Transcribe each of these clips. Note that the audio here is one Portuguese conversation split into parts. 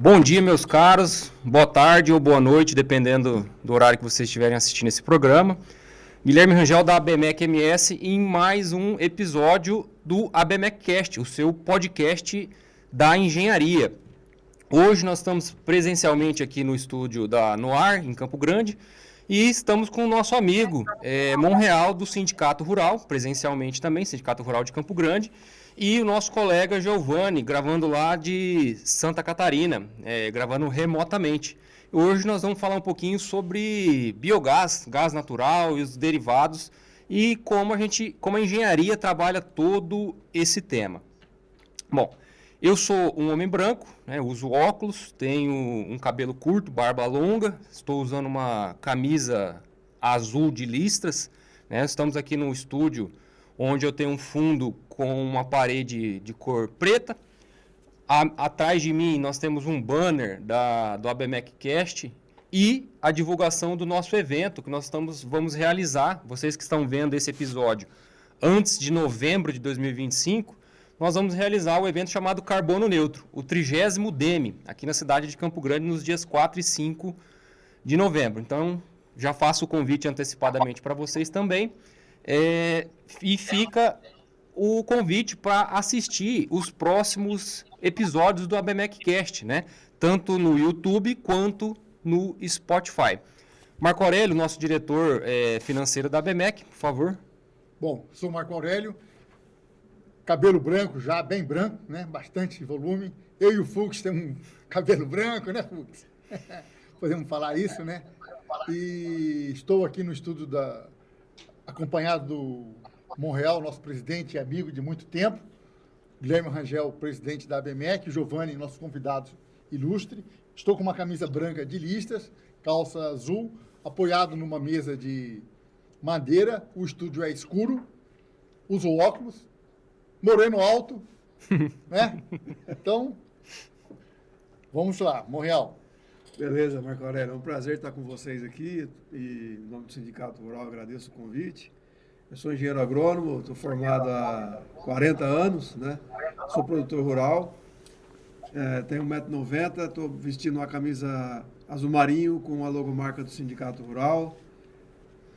Bom dia, meus caros. Boa tarde ou boa noite, dependendo do horário que vocês estiverem assistindo esse programa. Guilherme Rangel, da ABMEC MS, em mais um episódio do ABMEC Cast, o seu podcast da engenharia. Hoje nós estamos presencialmente aqui no estúdio da Noar, em Campo Grande, e estamos com o nosso amigo Monreal, do Sindicato Rural, presencialmente também, Sindicato Rural de Campo Grande, e o nosso colega Giovanni, gravando lá de Santa Catarina, gravando remotamente. Hoje nós vamos falar um pouquinho sobre biogás, gás natural e os derivados, e como a engenharia trabalha todo esse tema. Bom, eu sou um homem branco, né, uso óculos, tenho um cabelo curto, barba longa, estou usando uma camisa azul de listras, né, estamos aqui no estúdio onde eu tenho um fundo com uma parede de cor preta. Atrás de mim nós temos um banner do ABMEC Cast e a divulgação do nosso evento que vamos realizar. Vocês que estão vendo esse episódio antes de novembro de 2025, nós vamos realizar o evento chamado Carbono Neutro, o 30º DEME, aqui na cidade de Campo Grande, nos dias 4 e 5 de novembro. Então, já faço o convite antecipadamente para vocês também. E fica o convite para assistir os próximos episódios do ABMEC Cast, né? Tanto no YouTube quanto no Spotify. Marco Aurélio, nosso diretor financeiro da ABMEC, por favor. Bom, sou Marco Aurélio, cabelo branco já, bem branco, né? Bastante volume. Eu e o Fux temos um cabelo branco, né, Fux? Podemos falar isso, né? E estou aqui no estúdio acompanhado do Monreal, nosso presidente e amigo de muito tempo, Guilherme Rangel, presidente da ABMEC, Giovanni, nosso convidado ilustre. Estou com uma camisa branca de listras, calça azul, apoiado numa mesa de madeira. O estúdio é escuro, uso óculos, moreno alto, né? Então, vamos lá, Monreal. Beleza, Marco Aurélio, é um prazer estar com vocês aqui e, em nome do Sindicato Rural, agradeço o convite. Eu sou engenheiro agrônomo, estou formado há 40 anos, né? Sou produtor rural, tenho 1,90 m, estou vestindo uma camisa azul marinho com a logomarca do Sindicato Rural.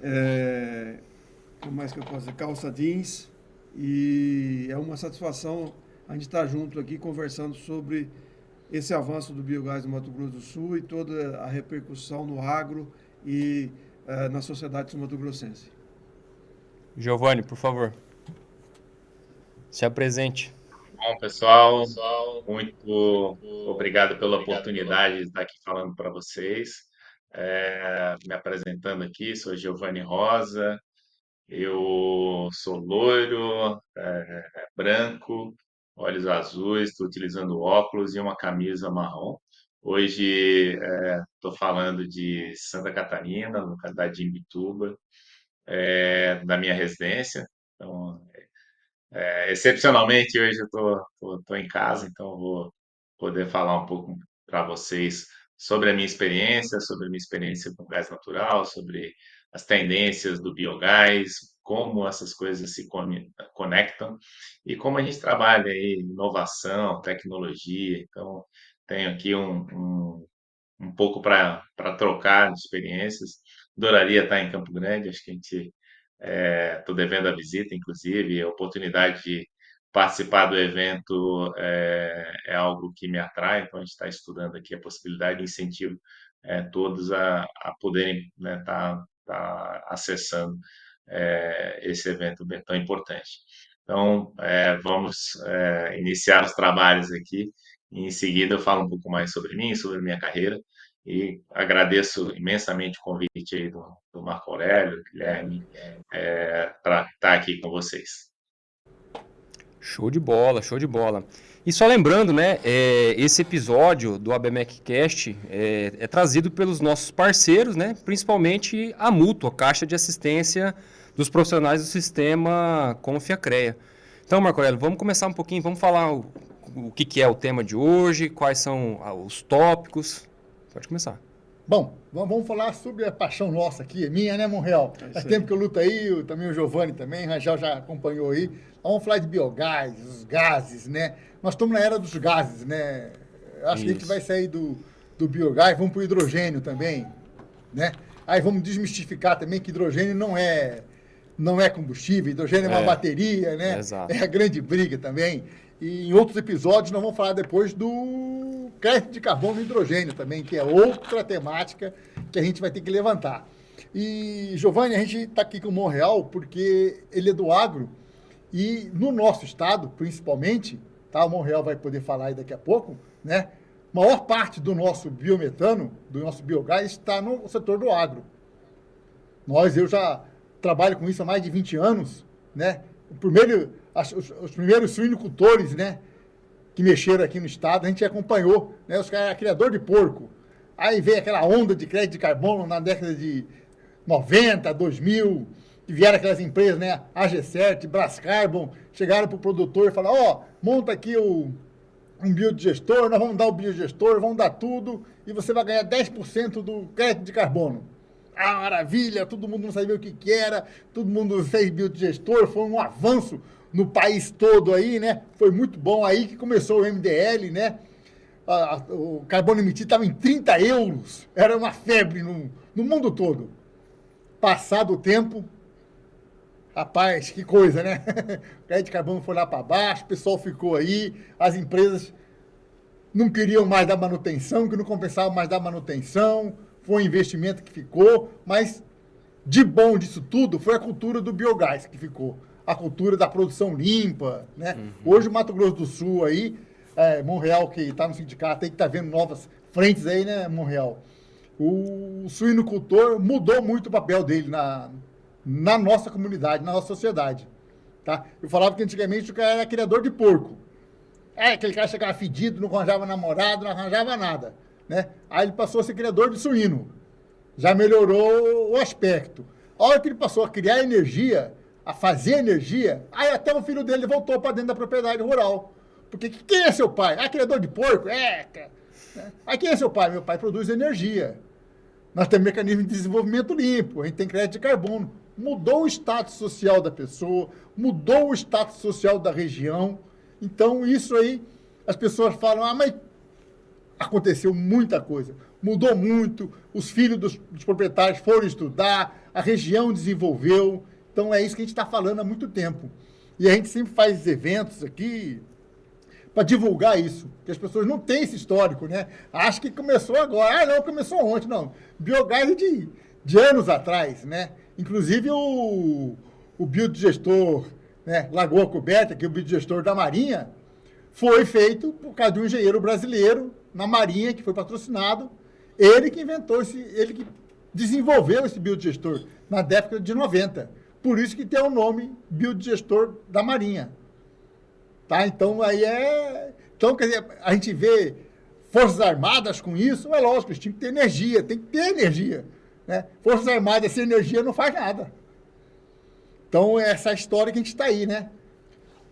O que mais que eu posso dizer? Calça jeans. E é uma satisfação a gente estar junto aqui conversando sobre esse avanço do biogás no Mato Grosso do Sul e toda a repercussão no agro e na sociedade sul-mato-grossense. Giovanni, por favor, se apresente. Bom, pessoal, muito obrigado pela oportunidade de estar aqui falando para vocês. Me apresentando aqui, sou Giovanni Rosa, eu sou loiro, branco, olhos azuis, estou utilizando óculos e uma camisa marrom. Hoje estou falando de Santa Catarina, localidade de Imbituba, da minha residência. Então, excepcionalmente, hoje eu tô em casa, então vou poder falar um pouco para vocês sobre a minha experiência com gás natural, sobre as tendências do biogás, como essas coisas se conectam e como a gente trabalha aí inovação, tecnologia. Então, tenho aqui um pouco para trocar de experiências. Adoraria estar em Campo Grande, acho que a gente estou devendo a visita, inclusive, a oportunidade de participar do evento é algo que me atrai, então a gente está estudando aqui a possibilidade de incentivo todos a poderem tá acessando esse evento bem tão importante. Então, vamos iniciar os trabalhos aqui, e em seguida eu falo um pouco mais sobre mim, sobre a minha carreira, e agradeço imensamente o convite aí do Marco Aurélio, Guilherme, para estar aqui com vocês. Show de bola, show de bola. E só lembrando, né, esse episódio do ABMEC Cast é trazido pelos nossos parceiros, né, principalmente a Mútua, a Caixa de Assistência dos Profissionais do Sistema Confiacrea. Então, Marco Aurélio, vamos começar um pouquinho, vamos falar o que é o tema de hoje, quais são os tópicos. Pode começar. Bom, vamos falar sobre a paixão nossa aqui, minha, né, Monreal? Faz tempo que eu luto aí, também o Giovanni também, o Rangel já acompanhou aí. Vamos falar de biogás, os gases, né? Nós estamos na era dos gases, né, Eu acho que a gente vai Isso. sair do biogás, vamos para o hidrogênio também, né? Aí vamos desmistificar também que hidrogênio não é combustível, hidrogênio é uma É, bateria, né? exato. É a grande briga também. E em outros episódios nós vamos falar depois do crédito de carbono no hidrogênio também, que é outra temática que a gente vai ter que levantar. E, Giovanni, a gente está aqui com o Monreal porque ele é do agro e no nosso estado, principalmente, tá? O Monreal vai poder falar aí daqui a pouco, né? Maior parte do nosso biometano, do nosso biogás, está no setor do agro. Eu já trabalho com isso há mais de 20 anos, né? Os primeiros suinocultores, né, que mexeram aqui no estado, a gente acompanhou, né? Os caras eram criador de porco. Aí veio aquela onda de crédito de carbono na década de 90, 2000, e vieram aquelas empresas, né? AG7, Brascarbon, chegaram para o produtor e falaram, ó, monta aqui um biodigestor, nós vamos dar o biodigestor, vamos dar tudo, e você vai ganhar 10% do crédito de carbono. Ah, maravilha, todo mundo não sabia o que era, todo mundo fez biodigestor, foi um avanço no país todo aí, né? Foi muito bom aí que começou o MDL, né? O carbono emitido estava em 30 euros, era uma febre no mundo todo. Passado o tempo, rapaz, que coisa, né? O crédito de carbono foi lá para baixo, o pessoal ficou aí, as empresas não queriam mais dar manutenção, que não compensavam mais dar manutenção, foi um investimento que ficou, mas de bom disso tudo foi a cultura do biogás que ficou, a cultura da produção limpa, né? Hoje o Mato Grosso do Sul aí, Monreal que está no sindicato aí, que está vendo novas frentes aí, né, Monreal? O suinocultor mudou muito o papel dele na nossa comunidade, na nossa sociedade. Tá? Eu falava que antigamente o cara era criador de porco. Aquele cara chegava fedido, não arranjava namorado, não arranjava nada. Né? Aí ele passou a ser criador de suíno. Já melhorou o aspecto. A hora que ele passou a criar energia, a fazer energia, aí até o filho dele voltou para dentro da propriedade rural. Porque quem é seu pai? Ah, criador de porco? Cara. Aí quem é seu pai? Meu pai produz energia. Nós temos mecanismo de desenvolvimento limpo, a gente tem crédito de carbono. Mudou o status social da pessoa, mudou o status social da região. Então, isso aí, as pessoas falam, mas aconteceu muita coisa. Mudou muito, os filhos dos proprietários foram estudar, a região desenvolveu. Então, é isso que a gente está falando há muito tempo. E a gente sempre faz eventos aqui, para divulgar isso, que as pessoas não têm esse histórico, né? Acho que começou agora. Ah, não, começou ontem, não. Biogás é de anos atrás, né? Inclusive o biodigestor, né, Lagoa Coberta, que é o biodigestor da Marinha, foi feito por causa de um engenheiro brasileiro na Marinha, que foi patrocinado. Ele que inventou ele que desenvolveu esse biodigestor na década de 90. Por isso que tem o nome biodigestor da Marinha. Tá? Então, Então, quer dizer, a gente vê Forças Armadas com isso, é lógico, eles tinham que ter energia, tem que ter energia. Né? Forças Armadas sem energia não faz nada. Então, é essa história que a gente está aí, né?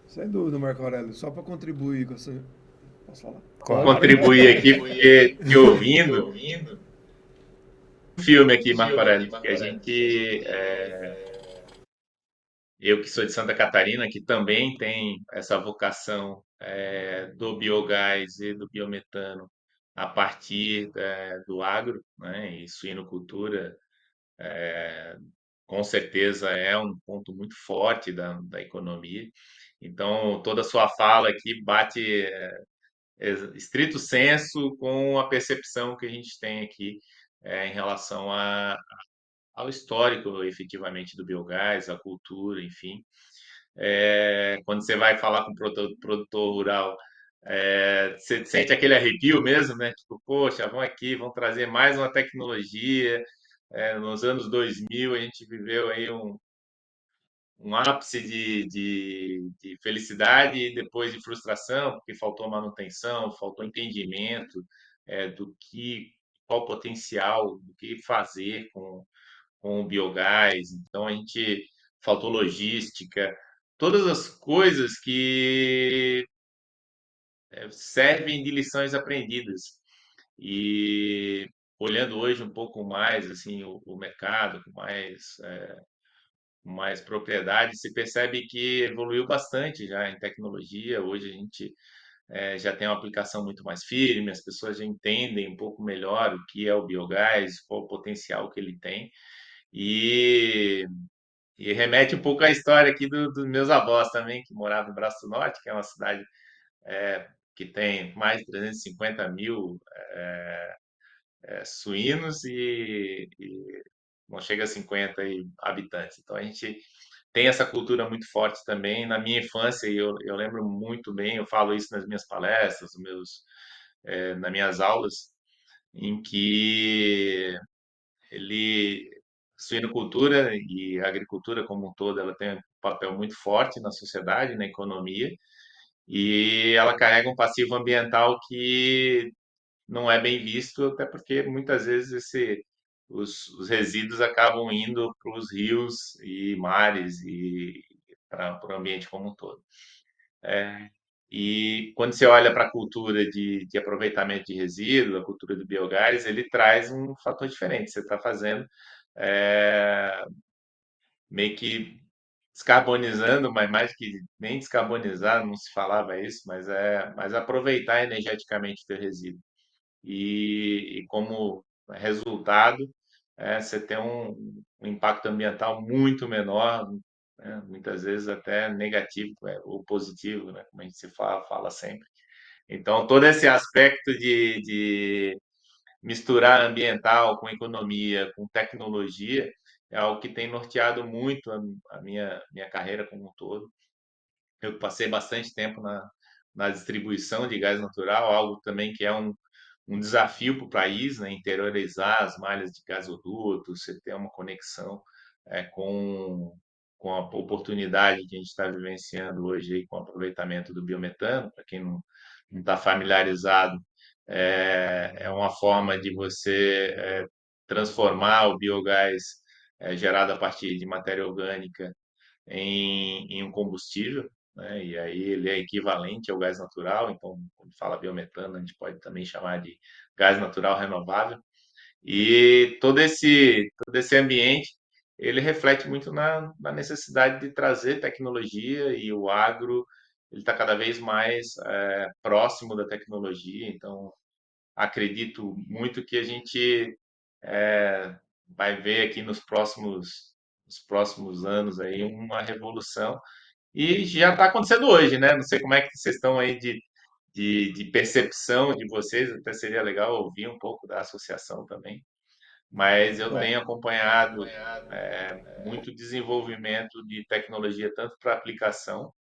Sem dúvida, Marco Aurélio. Só para contribuir com essa. Posso falar? Vou Claro. contribuir aqui, porque te ouvindo, um filme aqui, Marco Aurélio, porque a gente, eu que sou de Santa Catarina, que também tem essa vocação do biogás e do biometano a partir do agro, né, e suinocultura, com certeza é um ponto muito forte da economia. Então, toda a sua fala aqui bate estrito senso com a percepção que a gente tem aqui em relação ao histórico, efetivamente, do biogás, a cultura, enfim. Quando você vai falar com o produtor rural, você sente aquele arrepio mesmo, né? Tipo, poxa, vão aqui, vão trazer mais uma tecnologia. Nos anos 2000, a gente viveu aí um ápice de felicidade e depois de frustração, porque faltou manutenção, faltou entendimento qual o potencial, do que fazer com o biogás. Então, a gente faltou logística, todas as coisas que servem de lições aprendidas. E olhando hoje um pouco mais assim o mercado com mais propriedade, se percebe que evoluiu bastante já em tecnologia. Hoje a gente já tem uma aplicação muito mais firme, as pessoas já entendem um pouco melhor o que é o biogás, qual o potencial que ele tem. E, e remete um pouco à história aqui dos meus avós também, que moravam no Braço do Norte, que é uma cidade que tem mais de 350 mil suínos e não chega a 50 habitantes. Então a gente tem essa cultura muito forte também. Na minha infância, eu lembro muito bem, eu falo isso nas minhas palestras, nas minhas aulas, em que ele, suinocultura e a agricultura como um todo, ela tem um papel muito forte na sociedade, na economia, e ela carrega um passivo ambiental que não é bem visto, até porque muitas vezes os resíduos acabam indo para os rios e mares e para o ambiente como um todo. É, e quando você olha para a cultura de aproveitamento de resíduos, a cultura do biogás, ele traz um fator diferente. Você está fazendo é, meio que descarbonizando, mas mais que nem descarbonizar, não se falava isso, mas aproveitar energeticamente o teu resíduo e como resultado, você tem um impacto ambiental muito menor, né? Muitas vezes até negativo, ou positivo, né? Como a gente se fala sempre. Então, todo esse aspecto de misturar ambiental com economia, com tecnologia, é algo que tem norteado muito a minha carreira como um todo. Eu passei bastante tempo na distribuição de gás natural, algo também que é um desafio para o país, né? Interiorizar as malhas de gasoduto, você ter uma conexão com a oportunidade que a gente está vivenciando hoje aí, com o aproveitamento do biometano. Para quem não está familiarizado, é uma forma de você transformar o biogás gerado a partir de matéria orgânica em um combustível, né? E aí ele é equivalente ao gás natural, então quando fala biometano, a gente pode também chamar de gás natural renovável. E todo esse ambiente, ele reflete muito na necessidade de trazer tecnologia, e o agro ele está cada vez mais próximo da tecnologia, então acredito muito que a gente vai ver aqui nos próximos anos aí uma revolução, e já está acontecendo hoje, né? Não sei como é que vocês estão aí de percepção de vocês, até seria legal ouvir um pouco da associação também, mas eu tenho acompanhado muito desenvolvimento de tecnologia, tanto para aplicação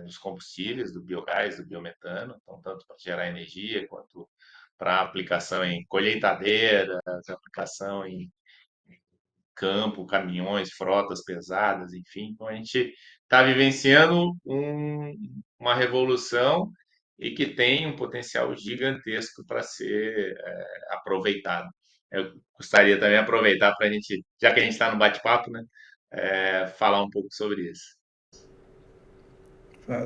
dos combustíveis, do biogás, do biometano, então, tanto para gerar energia, quanto para aplicação em colheitadeiras, aplicação em campo, caminhões, frotas pesadas, enfim. Então a gente está vivenciando uma revolução e que tem um potencial gigantesco para ser aproveitado. Eu gostaria também de aproveitar para a gente, já que a gente está no bate-papo, né, falar um pouco sobre isso.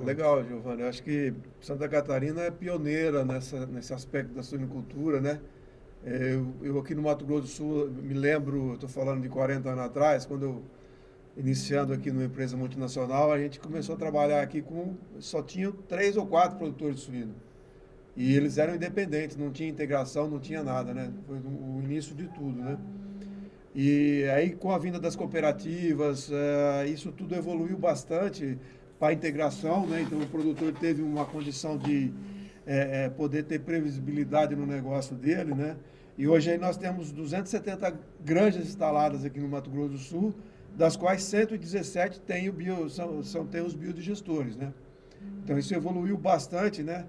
Legal, Giovanni. Eu acho que Santa Catarina é pioneira nesse aspecto da suinocultura, né? Eu aqui no Mato Grosso do Sul, me lembro, estou falando de 40 anos atrás, quando eu, iniciando aqui numa empresa multinacional, a gente começou a trabalhar aqui só tinha 3 ou 4 produtores de suíno. E eles eram independentes, não tinha integração, não tinha nada, né? Foi o início de tudo, né? E aí, com a vinda das cooperativas, isso tudo evoluiu bastante para a integração, né? Então, o produtor teve uma condição de poder ter previsibilidade no negócio dele, né? E hoje aí nós temos 270 granjas instaladas aqui no Mato Grosso do Sul, das quais 117 têm têm os biodigestores, né? Então, isso evoluiu bastante, né?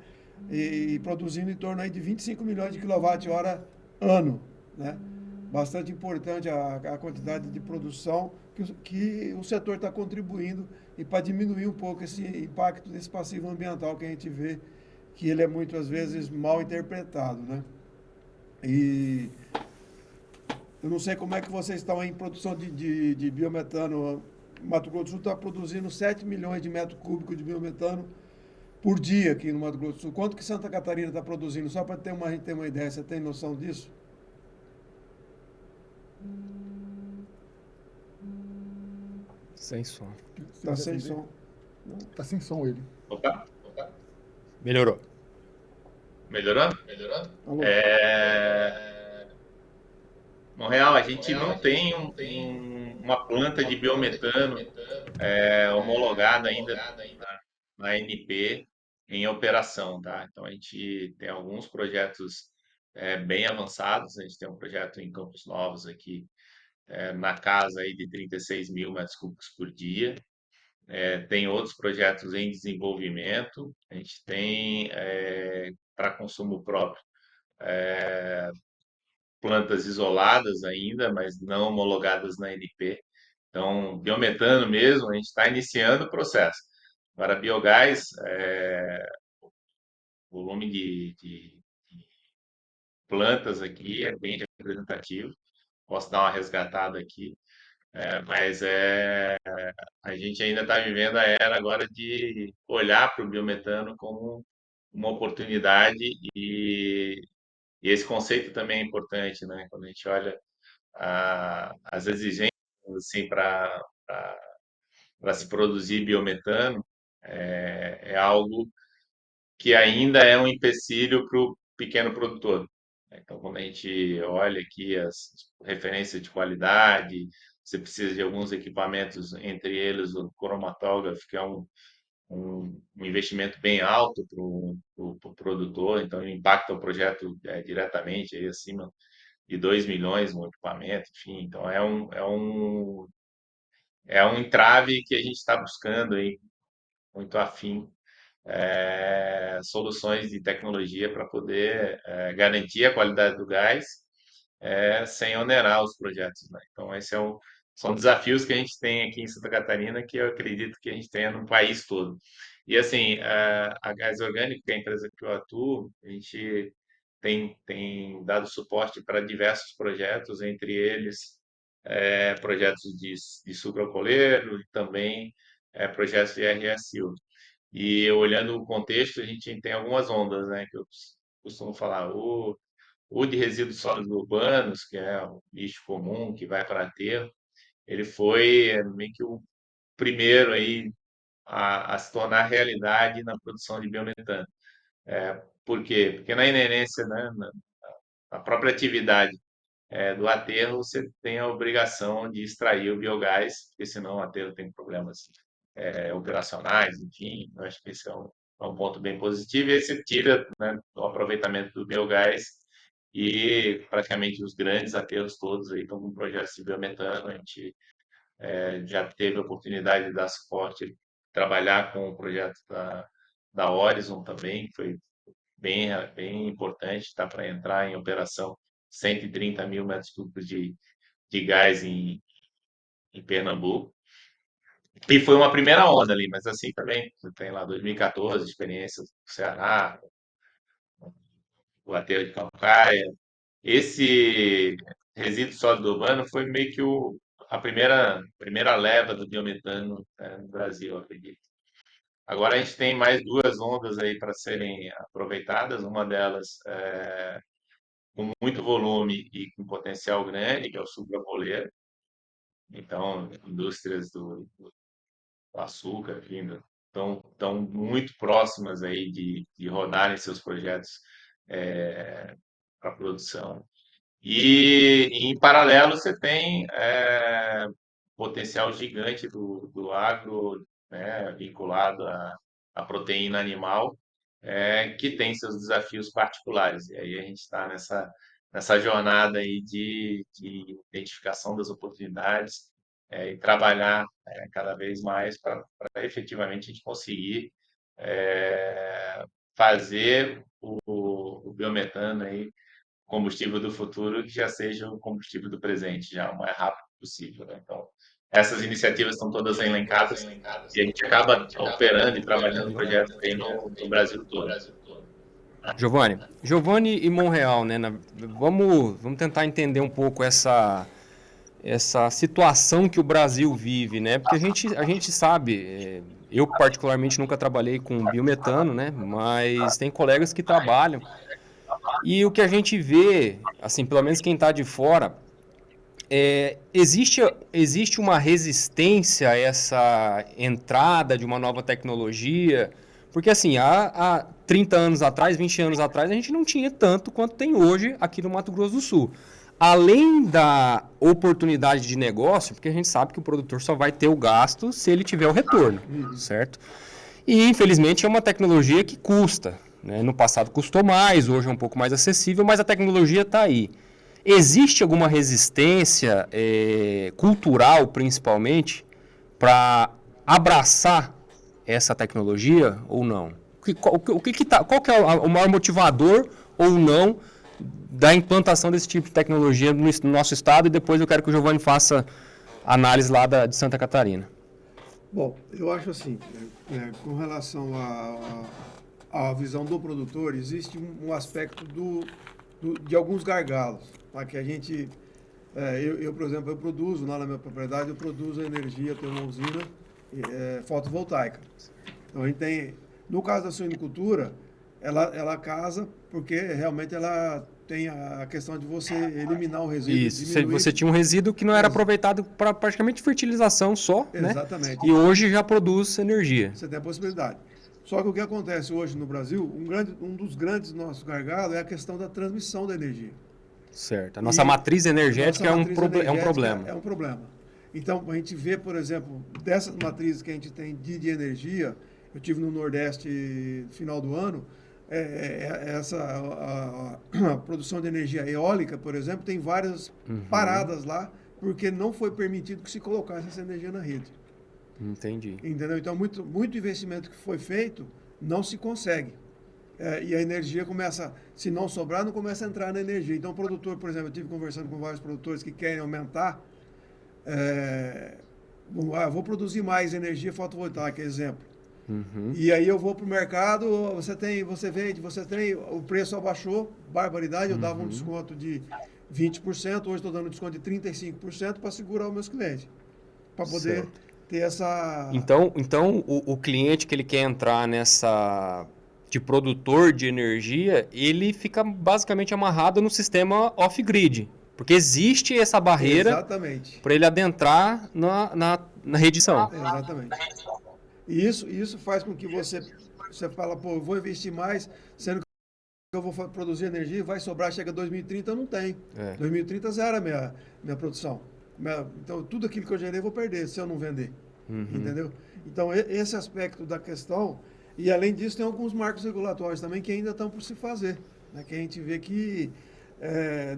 E produzindo em torno aí de 25 milhões de quilowatt-hora ano, né? Bastante importante a quantidade de produção que o setor está contribuindo, e para diminuir um pouco esse impacto desse passivo ambiental que a gente vê que ele é muitas vezes mal interpretado, né? E eu não sei como é que vocês estão em produção de biometano. Mato Grosso do Sul está produzindo 7 milhões de metros cúbicos de biometano por dia aqui no Mato Grosso do Sul. Quanto que Santa Catarina está produzindo? Só para a gente ter uma ideia, você tem noção disso? Sem som. Está sem som. Tá sem som ele. Opa, Melhorou. Melhorou? Alô? Monreal, a gente não tem uma planta de biometano homologada ainda na ANP em operação, tá? Então a gente tem alguns projetos bem avançados. A gente tem um projeto em Campos Novos aqui, na casa aí de 36 mil metros cúbicos por dia. Tem outros projetos em desenvolvimento. A gente tem para consumo próprio plantas isoladas ainda, mas não homologadas na ANP. Então, biometano mesmo, a gente está iniciando o processo. Agora, biogás, o volume de plantas aqui é bem representativo. Posso dar uma resgatada aqui, mas a gente ainda está vivendo a era agora de olhar para o biometano como uma oportunidade e esse conceito também é importante, né? Quando a gente olha as exigências assim, para se produzir biometano, é algo que ainda é um empecilho para o pequeno produtor. Então, quando a gente olha aqui as referências de qualidade, você precisa de alguns equipamentos, entre eles o cromatógrafo, que é um investimento bem alto para o produtor, então impacta o projeto diretamente, aí, acima de 2 milhões no equipamento, enfim. Então, é um entrave que a gente está buscando aí, muito afim, soluções de tecnologia para poder garantir a qualidade do gás sem onerar os projetos, né? Então, são desafios que a gente tem aqui em Santa Catarina, que eu acredito que a gente tenha no país todo. E assim, a Gás Orgânico, que é a empresa que eu atuo, a gente tem dado suporte para diversos projetos, entre eles projetos de sucroalcooleiro e também projetos de RSU. E olhando o contexto, a gente tem algumas ondas, né, que eu costumo falar. O de resíduos sólidos urbanos, que é um lixo comum que vai para aterro, ele foi meio que o primeiro aí a se tornar realidade na produção de biometano. Por quê? Porque na inerência, né, na própria atividade do aterro, você tem a obrigação de extrair o biogás, porque senão o aterro tem problemas operacionais, enfim. Eu acho que esse é um ponto bem positivo. E aí você tira, né, o aproveitamento do biogás e praticamente os grandes aterros todos aí estão com projetos de biometano. A gente já teve a oportunidade de dar suporte, trabalhar com o projeto da Horizon também, que foi bem importante, está para entrar em operação 130 mil metros cúbicos de gás em Pernambuco. E foi uma primeira onda ali, mas assim também, tem lá 2014, experiências no Ceará, o aterro de Calcaia. Esse resíduo sólido urbano foi meio que a primeira leva do biometano no Brasil, eu acredito. Agora a gente tem mais duas ondas aí para serem aproveitadas, uma delas com muito volume e com potencial grande, que é o sucroalcooleiro. Então, indústrias do açúcar, enfim, estão muito próximas aí de rodarem seus projetos para produção. E, em paralelo, você tem potencial gigante do agro, né, vinculado à proteína animal, que tem seus desafios particulares. E aí a gente está nessa jornada aí de identificação das oportunidades e trabalhar cada vez mais para efetivamente a gente conseguir fazer o biometano aí combustível do futuro que já seja o combustível do presente, já o mais rápido possível, né? Então, essas iniciativas estão todas elencadas e a gente acaba operando e trabalhando projetos aí no Brasil todo. Giovanni e Monreal, né? Vamos tentar entender um pouco essa situação que o Brasil vive, né? Porque a gente sabe, eu particularmente nunca trabalhei com biometano, né? Mas tem colegas que trabalham. E o que a gente vê, assim, pelo menos quem está de fora, existe uma resistência a essa entrada de uma nova tecnologia, Porque assim, há 30 anos atrás, 20 anos atrás, a gente não tinha tanto quanto tem hoje aqui no Mato Grosso do Sul. Além da oportunidade de negócio, porque a gente sabe que o produtor só vai ter o gasto se ele tiver o retorno, certo? E, infelizmente, é uma tecnologia que custa, né? No passado custou mais, hoje é um pouco mais acessível, mas a tecnologia está aí. Existe alguma resistência cultural, principalmente, para abraçar essa tecnologia ou não? Qual que é o maior motivador ou não da implantação desse tipo de tecnologia no nosso estado? E depois eu quero que o Giovanni faça análise lá de Santa Catarina. Bom, eu acho assim, com relação à visão do produtor, existe um aspecto de alguns gargalos, tá? Que a gente, eu, por exemplo, eu produzo, lá na minha propriedade, eu produzo energia, tenho uma usina fotovoltaica. Então, a gente tem, no caso da suinocultura, ela casa porque realmente ela tem a questão de você eliminar o resíduo. Isso, você tinha um resíduo que não era aproveitado para praticamente fertilização só, exatamente, né? E hoje já produz energia. Você tem a possibilidade. Só que o que acontece hoje no Brasil, um dos grandes nossos gargalos é a questão da transmissão da energia. Certo. A nossa matriz energética é um problema. É um problema. Então, a gente vê, por exemplo, dessas matrizes que a gente tem de energia, eu tive no Nordeste no final do ano, a produção de energia eólica, por exemplo, tem várias paradas lá, porque não foi permitido que se colocasse essa energia na rede. Entendi. Entendeu? Então, muito investimento que foi feito não se consegue. E a energia começa, se não sobrar, não começa a entrar na energia. Então, o produtor, por exemplo, eu estive conversando com vários produtores que querem aumentar, vou produzir mais energia fotovoltaica, exemplo. E aí eu vou para o mercado, você vende, o preço abaixou, barbaridade, eu dava um desconto de 20%, hoje estou dando desconto de 35% para segurar os meus clientes, para poder ter essa... Então o cliente que ele quer entrar nessa de produtor de energia, ele fica basicamente amarrado no sistema off-grid, porque existe essa barreira para ele adentrar na redição. Exatamente. E isso faz com que você fala, pô, eu vou investir mais, sendo que eu vou produzir energia, vai sobrar, chega 2030, eu não tenho. 2030 zero a minha produção. Então, tudo aquilo que eu gerei eu vou perder se eu não vender. Entendeu? Então, esse aspecto da questão, e além disso, tem alguns marcos regulatórios também que ainda estão por se fazer. Né? Que a gente vê que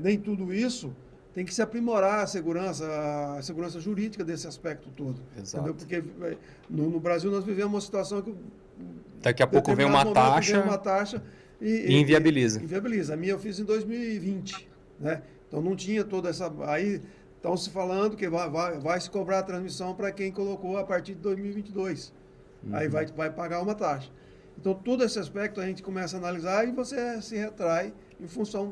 nem tudo isso tem que se aprimorar a segurança jurídica desse aspecto todo. Exato. Entendeu? Porque no Brasil nós vivemos uma situação que daqui a pouco vem uma taxa e inviabiliza. Inviabiliza. A minha eu fiz em 2020, né? Então não tinha toda essa... Aí estão se falando que vai se cobrar a transmissão para quem colocou a partir de 2022. Aí vai pagar uma taxa. Então todo esse aspecto a gente começa a analisar e você se retrai em função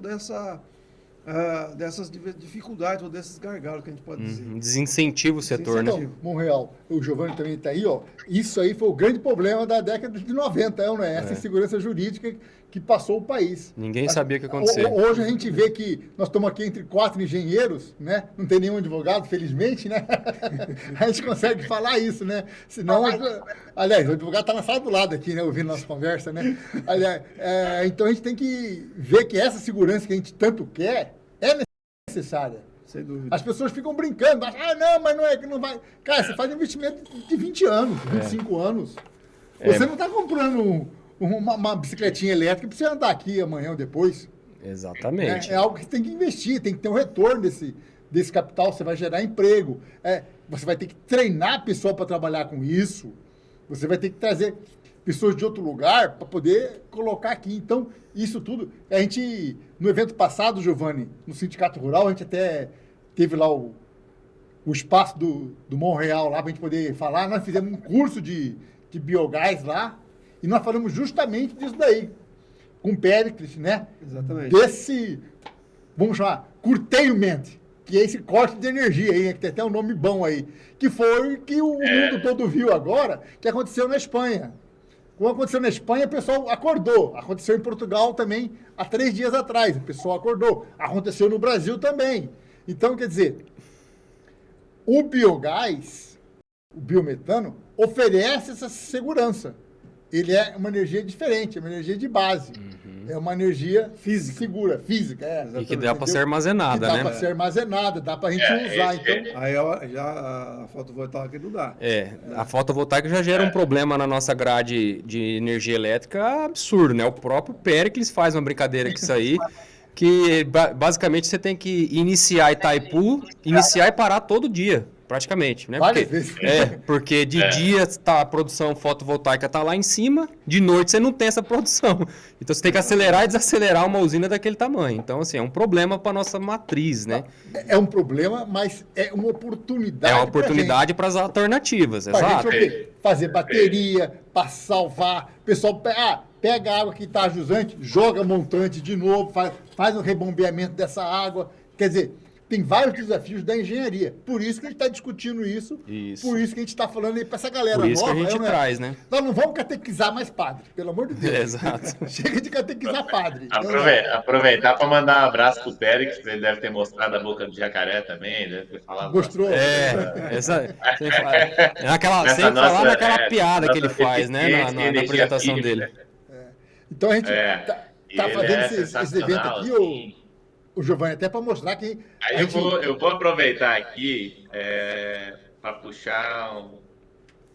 dessas dificuldades ou desses gargalos que a gente pode dizer. Desincentiva o setor, né? Então, Monreal, o Giovanni também está aí, ó. Isso aí foi o grande problema da década de 90, não é? Essa insegurança jurídica que passou o país. Ninguém sabia o que ia acontecer. Hoje a gente vê que nós estamos aqui entre 4 engenheiros, né? Não tem nenhum advogado, felizmente, né? A gente consegue falar isso, né? Senão, aliás, o advogado está na sala do lado aqui, né? Ouvindo nossa conversa, né? Aliás, então a gente tem que ver que essa segurança que a gente tanto quer é necessária. Sem dúvida. As pessoas ficam brincando, não, mas não é que não vai... Cara, você faz um investimento de 20 anos, 25 anos. Você não está comprando uma bicicletinha elétrica para você andar aqui amanhã ou depois. Exatamente. É algo que você tem que investir, tem que ter um retorno desse capital, você vai gerar emprego. Você vai ter que treinar a pessoa para trabalhar com isso. Você vai ter que trazer pessoas de outro lugar para poder colocar aqui. Então, isso tudo... A gente, no evento passado, Giovanni, no Sindicato Rural, a gente até teve lá o espaço do Monreal lá para a gente poder falar. Nós fizemos um curso de biogás lá e nós falamos justamente disso daí, com o Péricles, né? Exatamente. Desse, vamos chamar, curtailment, que é esse corte de energia aí, né? Que tem até um nome bom aí, que foi o que o mundo todo viu agora, que aconteceu na Espanha. Quando aconteceu na Espanha, o pessoal acordou. Aconteceu em Portugal também, há 3 dias atrás, o pessoal acordou. Aconteceu no Brasil também. Então, quer dizer, o biogás, o biometano, oferece essa segurança. ele é uma energia diferente, é uma energia de base. É uma energia Física. segura, física. E que dá para ser entendeu? armazenada, Que dá né? para ser armazenada, dá para a gente usar. Então, Aí já a fotovoltaica não dá. A fotovoltaica já gera um problema na nossa grade de energia elétrica absurdo, né? O próprio Péricles faz uma brincadeira com isso aí, que basicamente você tem que iniciar Itaipu, iniciar e parar todo dia, praticamente, né? várias vezes. Porque de dia a produção fotovoltaica tá lá em cima, de noite você não tem essa produção. Então você tem que acelerar e desacelerar uma usina daquele tamanho. Então, assim, é um problema para nossa matriz, né? É um problema, mas é uma oportunidade. É uma oportunidade para as alternativas, Para exato. gente o quê? Fazer bateria, para salvar. O pessoal pega a água que está jusante, joga montante de novo, faz um rebombeamento dessa água. Quer dizer, tem vários desafios da engenharia. Por isso que a gente está discutindo isso. Por isso que a gente está falando aí para essa galera Por isso nova. que a gente traz, né? Nós não vamos catequizar mais padre, pelo amor de Deus. Exato. Chega de catequizar padre. Aproveitar para mandar um abraço pro Pérez, que ele deve ter mostrado a boca do jacaré também, deve ter falado Mostrou. Sem falar naquela piada que ele faz, né? Na energia apresentação física. dele. Então a gente E tá ele fazendo é esse evento sensacional, aqui, assim. o Giovanni, até para mostrar que Aí eu vou aproveitar aqui para puxar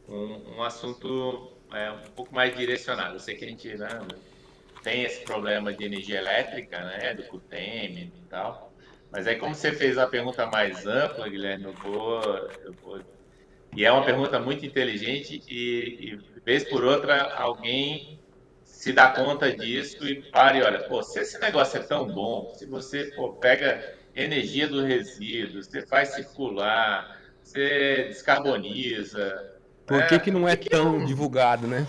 um assunto um pouco mais direcionado. Eu sei que a gente, né, tem esse problema de energia elétrica, né, do CUTEM e tal, mas aí como você fez uma pergunta mais ampla, Guilherme, eu vou... E é uma pergunta muito inteligente e vez por outra, alguém se dá conta disso e para e olha, pô, se esse negócio é tão bom, se você pega energia do resíduo, você faz circular, você descarboniza, Por que que por não é que que tão não divulgado, né?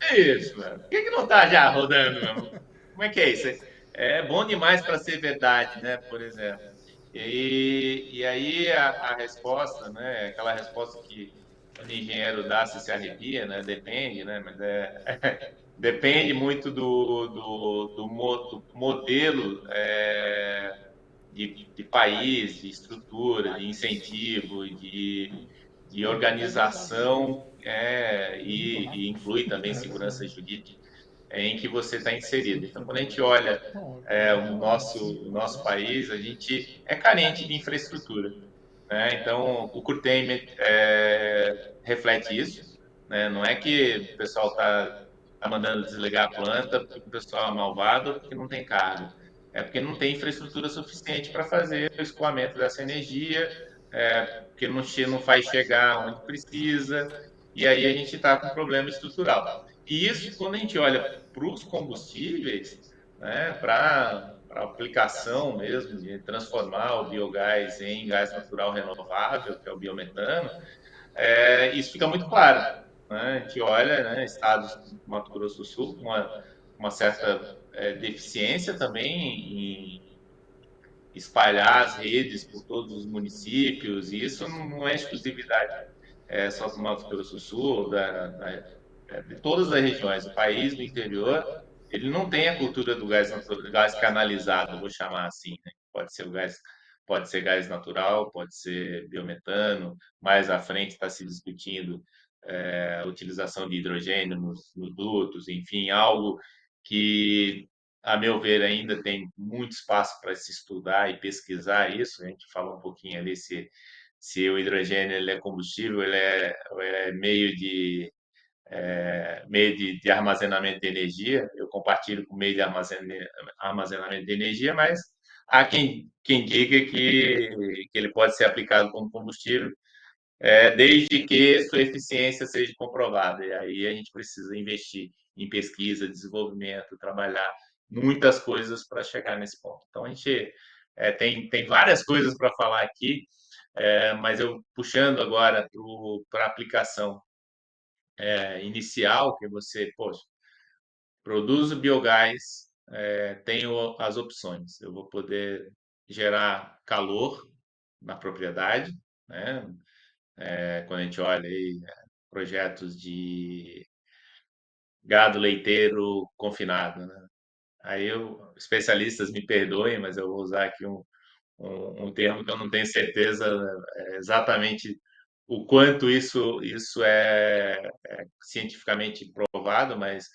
é isso, mano? Por que que não tá já rodando, mano? Como é que é isso? É bom demais para ser verdade, né? Por exemplo. E aí a resposta, né? Aquela resposta que o engenheiro dá se arrepia, né? Depende, né? Mas depende muito do modelo de país, de estrutura, de incentivo, de organização e inclui também segurança jurídica em que você está inserido. Então, quando a gente olha o nosso país, a gente é carente de infraestrutura, né? Então, o curtailment reflete isso, né? Não é que o pessoal tá mandando desligar a planta porque o pessoal é malvado ou porque não tem carga. É porque não tem infraestrutura suficiente para fazer o escoamento dessa energia, porque não faz chegar onde precisa, e aí a gente está com um problema estrutural. E isso, quando a gente olha para os combustíveis, né, para a aplicação mesmo de transformar o biogás em gás natural renovável, que é o biometano, isso fica muito claro. Né? A gente olha, né, estados como Mato Grosso do Sul com uma certa deficiência também em espalhar as redes por todos os municípios, e isso não é exclusividade só do Mato Grosso do Sul, de todas as regiões. O país do interior, ele não tem a cultura do gás canalizado, vou chamar assim, né? Pode ser o gás, pode ser gás natural, pode ser biometano. Mais à frente está se discutindo a utilização de hidrogênio nos dutos, enfim, algo que, a meu ver, ainda tem muito espaço para se estudar e pesquisar isso. A gente falou um pouquinho ali se o hidrogênio ele é combustível, ele é meio de armazenamento de energia. Eu compartilho com o meio de armazenamento de energia, mas há quem diga que ele pode ser aplicado como combustível, desde que sua eficiência seja comprovada. E aí a gente precisa investir em pesquisa, desenvolvimento, trabalhar muitas coisas para chegar nesse ponto. Então a gente tem várias coisas para falar aqui, mas eu puxando agora para a aplicação inicial, que você, poxa, produz o biogás, tenho as opções. Eu vou poder gerar calor na propriedade, né? Quando a gente olha aí projetos de gado leiteiro confinado, né? Aí especialistas me perdoem, mas eu vou usar aqui um termo que eu não tenho certeza exatamente o quanto isso é cientificamente provado, mas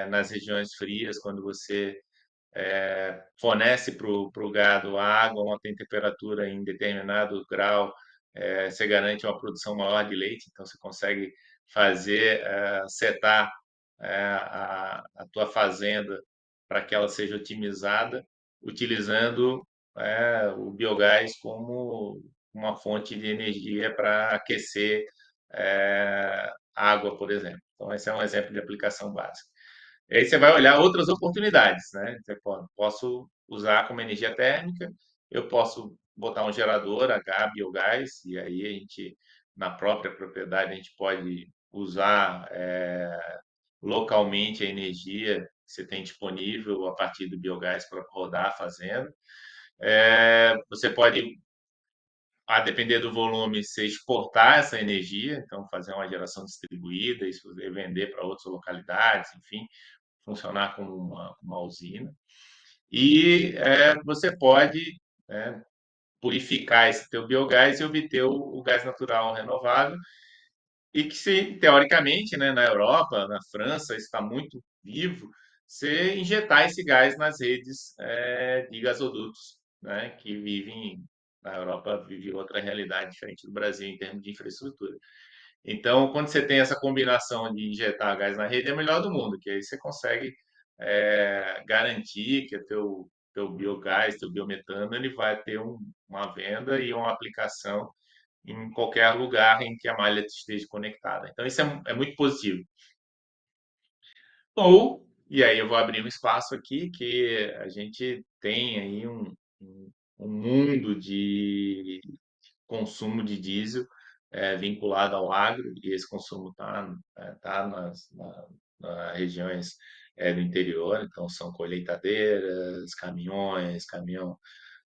nas regiões frias, quando você fornece para o gado água, uma temperatura em determinado grau, você garante uma produção maior de leite, então você consegue fazer, setar a tua fazenda para que ela seja otimizada, utilizando o biogás como uma fonte de energia para aquecer água, por exemplo. Então, esse é um exemplo de aplicação básica. E aí você vai olhar outras oportunidades, né? Posso usar como energia térmica, eu posso botar um gerador H biogás, e aí a gente, na própria propriedade, a gente pode usar localmente a energia que você tem disponível a partir do biogás para rodar a fazenda. Você pode, a depender do volume, você exportar essa energia, então fazer uma geração distribuída, isso vender para outras localidades, enfim, funcionar como uma usina. E você pode purificar esse teu biogás e obter o gás natural renovável, e que, se, teoricamente, né, na Europa, na França, está muito vivo, você injetar esse gás nas redes de gasodutos, né, que vivem, na Europa vive outra realidade diferente do Brasil em termos de infraestrutura. Então, quando você tem essa combinação de injetar gás na rede, é o melhor do mundo, que aí você consegue garantir que o teu biogás, teu biometano, ele vai ter uma venda e uma aplicação em qualquer lugar em que a malha esteja conectada. Então, isso é muito positivo. Ou, e aí eu vou abrir um espaço aqui, que a gente tem aí um mundo de consumo de diesel vinculado ao agro, e esse consumo está nas regiões do interior, então são colheitadeiras, caminhões, caminhão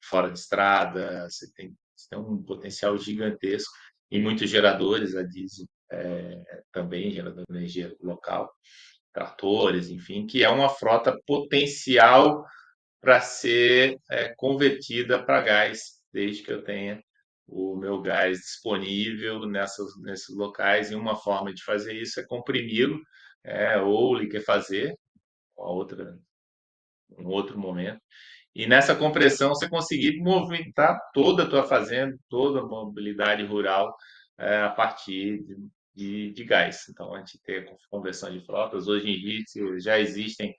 fora de estrada, você tem um potencial gigantesco, e muitos geradores a diesel também, gerador de energia local, tratores, enfim, que é uma frota potencial para ser convertida para gás, desde que eu tenha o meu gás disponível nesses locais. E uma forma de fazer isso é comprimi-lo ou liquefazer, um outro momento. E nessa compressão você conseguir movimentar toda a tua fazenda, toda a mobilidade rural a partir de gás. Então, a gente tem conversão de frotas. Hoje em dia já existem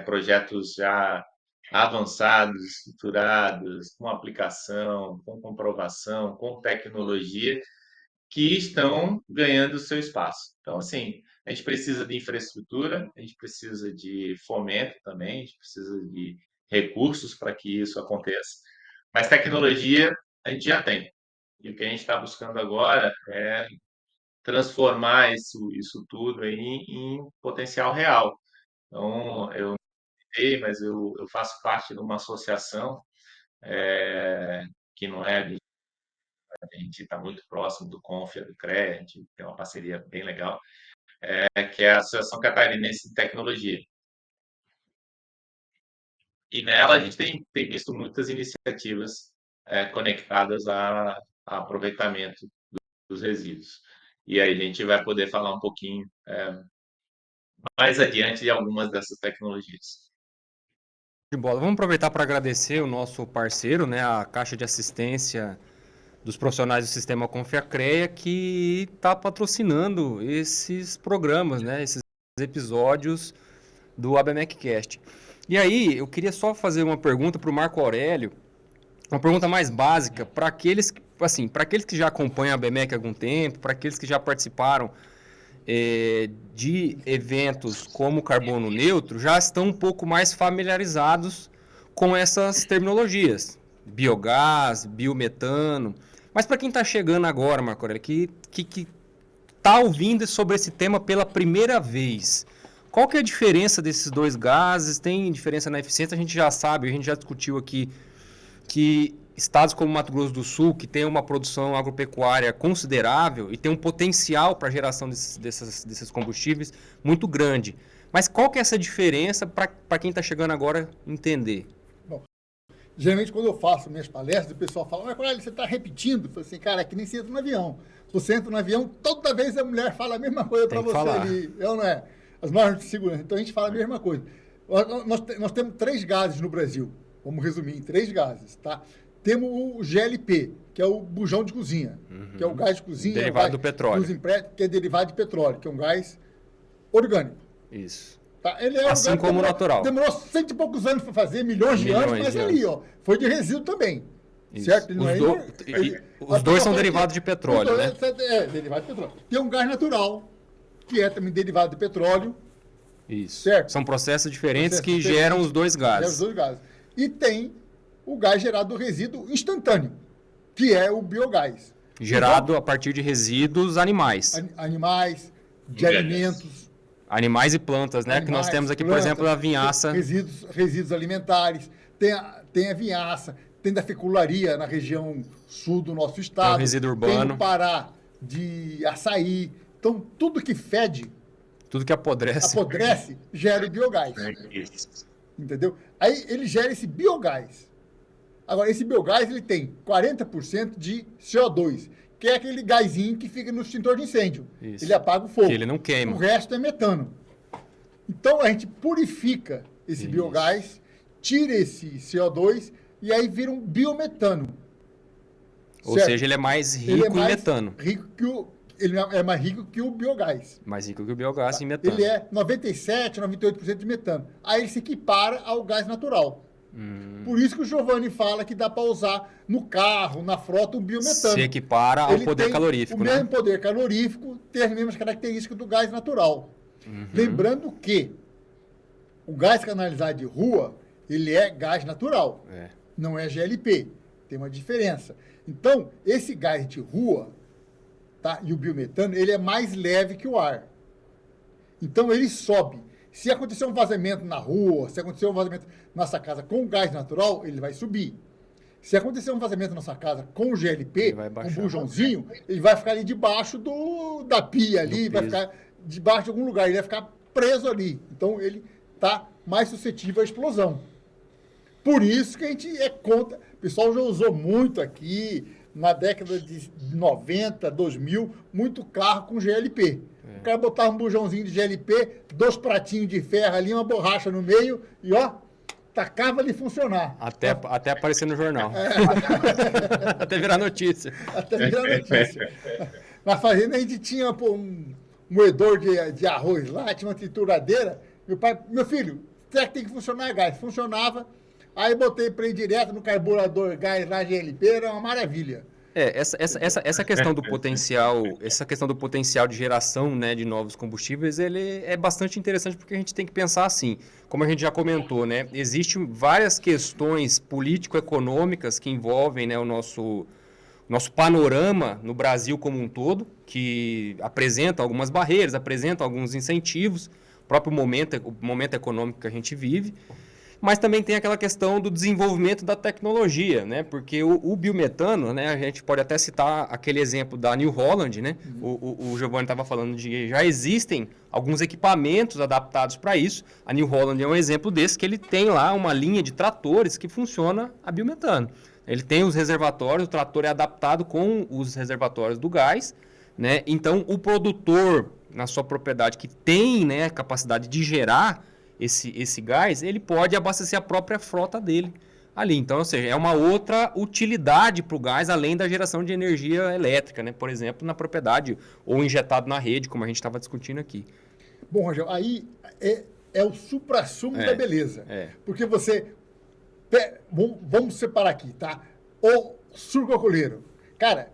projetos já avançados, estruturados, com aplicação, com comprovação, com tecnologia, que estão ganhando o seu espaço. Então, assim, a gente precisa de infraestrutura, a gente precisa de fomento também, a gente precisa de recursos para que isso aconteça. Mas tecnologia a gente já tem. E o que a gente está buscando agora é transformar isso tudo em potencial real. Então, eu sei, mas eu faço parte de uma associação que não é, a gente está muito próximo do CONFIA, do CREA, a gente tem uma parceria bem legal, que é a Associação Catarinense de Tecnologia. E nela a gente tem visto muitas iniciativas conectadas a aproveitamento dos resíduos. E aí a gente vai poder falar um pouquinho mais adiante de algumas dessas tecnologias. De bola. Vamos aproveitar para agradecer o nosso parceiro, né, a Caixa de Assistência dos Profissionais do Sistema Confiacreia, que está patrocinando esses programas, né, esses episódios do ABMECcast. E aí, eu queria só fazer uma pergunta para o Marco Aurélio, uma pergunta mais básica, para aqueles que já acompanham a ABMEC há algum tempo, para aqueles que já participaram de eventos como carbono neutro, já estão um pouco mais familiarizados com essas terminologias, biogás, biometano. Mas para quem está chegando agora, Marco Aurélio, que está ouvindo sobre esse tema pela primeira vez, qual que é a diferença desses dois gases? Tem diferença na eficiência? A gente já sabe, a gente já discutiu aqui que estados como Mato Grosso do Sul, que tem uma produção agropecuária considerável e tem um potencial para a geração desses combustíveis muito grande. Mas qual que é essa diferença para quem está chegando agora entender? Geralmente, quando eu faço minhas palestras, o pessoal fala, mas Corélio, você está repetindo? Eu falo assim, cara, é que nem você entra no avião. Você entra no avião, toda vez a mulher fala a mesma coisa para você falar. ali. É ou não é? As normas de segurança. Então, a gente fala a mesma coisa. Nós temos 3 gases no Brasil. Vamos resumir em 3 gases, tá? Temos o GLP, que é o bujão de cozinha, que é o gás de cozinha. Derivado do petróleo. Que é derivado de petróleo, que é um gás orgânico. Isso. Tá? Ele é Assim como o natural. Demorou 100 e poucos anos para fazer, milhões de anos, mas ali, ó, foi de resíduo também. Isso. Certo? Ele Os dois são derivados de petróleo, né? É, derivado de petróleo. Tem um gás natural, que é também derivado de petróleo. Isso. Certo. São processos diferentes que geram os dois gases. Os dois gases. E tem o gás gerado do resíduo instantâneo, que é o biogás. Gerado a partir de resíduos animais. Animais, de alimentos. Animais e plantas, né? Que nós temos aqui, por exemplo, a vinhaça. Resíduos alimentares. Tem a vinhaça, tem da fecularia na região sul do nosso estado. Tem o resíduo urbano. Tem no Pará de açaí. Então, tudo que fede, tudo que apodrece, gera o biogás. Entendeu? Aí ele gera esse biogás. Agora, esse biogás ele tem 40% de CO2, que é aquele gásinho que fica no extintor de incêndio. Isso. Ele apaga o fogo. Que ele não queima. O resto é metano. Então, a gente purifica esse biogás, tira esse CO2 e aí vira um biometano. Ou seja, ele é mais rico em metano. Ele é mais rico que o biogás. Mais rico que o biogás em metano. Ele é 97%, 98% de metano. Aí ele se equipara ao gás natural. Por isso que o Giovanni fala que dá para usar no carro, na frota, o biometano. Se equipara ao poder calorífico, né? O mesmo poder calorífico, tem as mesmas características do gás natural. Lembrando que o gás canalizado de rua, ele é gás natural. Não é GLP. Tem uma diferença. Então, esse gás de rua, tá? E o biometano, ele é mais leve que o ar. Então, ele sobe. Se acontecer um vazamento na rua, se acontecer um vazamento na nossa casa com gás natural, ele vai subir. Se acontecer um vazamento na nossa casa com GLP, com um bujãozinho, ele vai ficar ali debaixo da pia ali, vai ficar debaixo de algum lugar, ele vai ficar preso ali. Então, ele está mais suscetível à explosão. Por isso que a gente é contra. O pessoal já usou muito aqui, na década de 90, 2000, muito carro com GLP. O cara botava um bujãozinho de GLP, 2 pratinhos de ferro ali, uma borracha no meio e, ó, tacava ele funcionar. Até aparecer no jornal. Até virar notícia. Até virar notícia. Na fazenda a gente tinha um moedor de arroz lá, tinha uma trituradeira. Meu filho, será que tem que funcionar gás? Funcionava. Aí botei para ir direto no carburador gás lá GLP, era uma maravilha. Essa questão do potencial de geração, né, de novos combustíveis, ele é bastante interessante porque a gente tem que pensar assim, como a gente já comentou, né, existem várias questões político-econômicas que envolvem, né, o nosso panorama no Brasil como um todo, que apresentam algumas barreiras, apresentam alguns incentivos, o próprio momento econômico que a gente vive. Mas também tem aquela questão do desenvolvimento da tecnologia, né? Porque o biometano, né? A gente pode até citar aquele exemplo da New Holland, né? O Giovanni estava falando de já existem alguns equipamentos adaptados para isso. A New Holland é um exemplo desse, que ele tem lá uma linha de tratores que funciona a biometano. Ele tem os reservatórios, o trator é adaptado com os reservatórios do gás, né? Então, o produtor, na sua propriedade, que tem, né, a capacidade de gerar esse gás, ele pode abastecer a própria frota dele ali. Então, ou seja, é uma outra utilidade para o gás, além da geração de energia elétrica, né? Por exemplo, na propriedade ou injetado na rede, como a gente estava discutindo aqui. Bom, Rogério, aí é o suprassumo da beleza. Porque você... Vamos separar aqui, tá? O sucrocoleiro. Cara,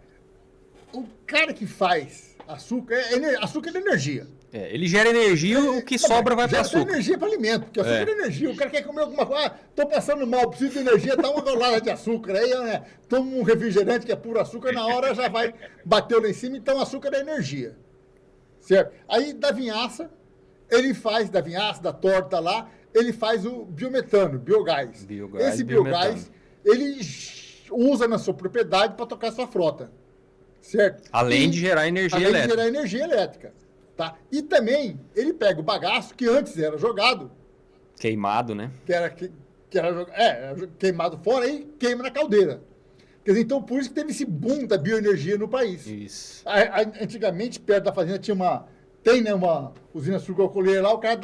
o cara que faz açúcar... Açúcar é energia. Ele gera energia, o que sobra vai para açúcar. Energia para alimento, porque açúcar é energia. O cara quer comer alguma coisa, tô passando mal, preciso de energia, dá uma golada de açúcar. Aí, né, toma um refrigerante que é puro açúcar, na hora já vai bater lá em cima, então açúcar é energia. Certo? Aí, da vinhaça, da vinhaça, da torta lá, ele faz o biometano, biogás. Esse biogás, ele usa na sua propriedade para tocar sua frota. Certo? Além de gerar energia elétrica. Tá? E também ele pega o bagaço que antes era jogado. Queimado, né? Que que era queimado fora e queima na caldeira. Quer dizer, então, por isso que teve esse boom da bioenergia no país. Isso. Antigamente, perto da fazenda, tem, né, uma usina sucroalcooleira lá, o cara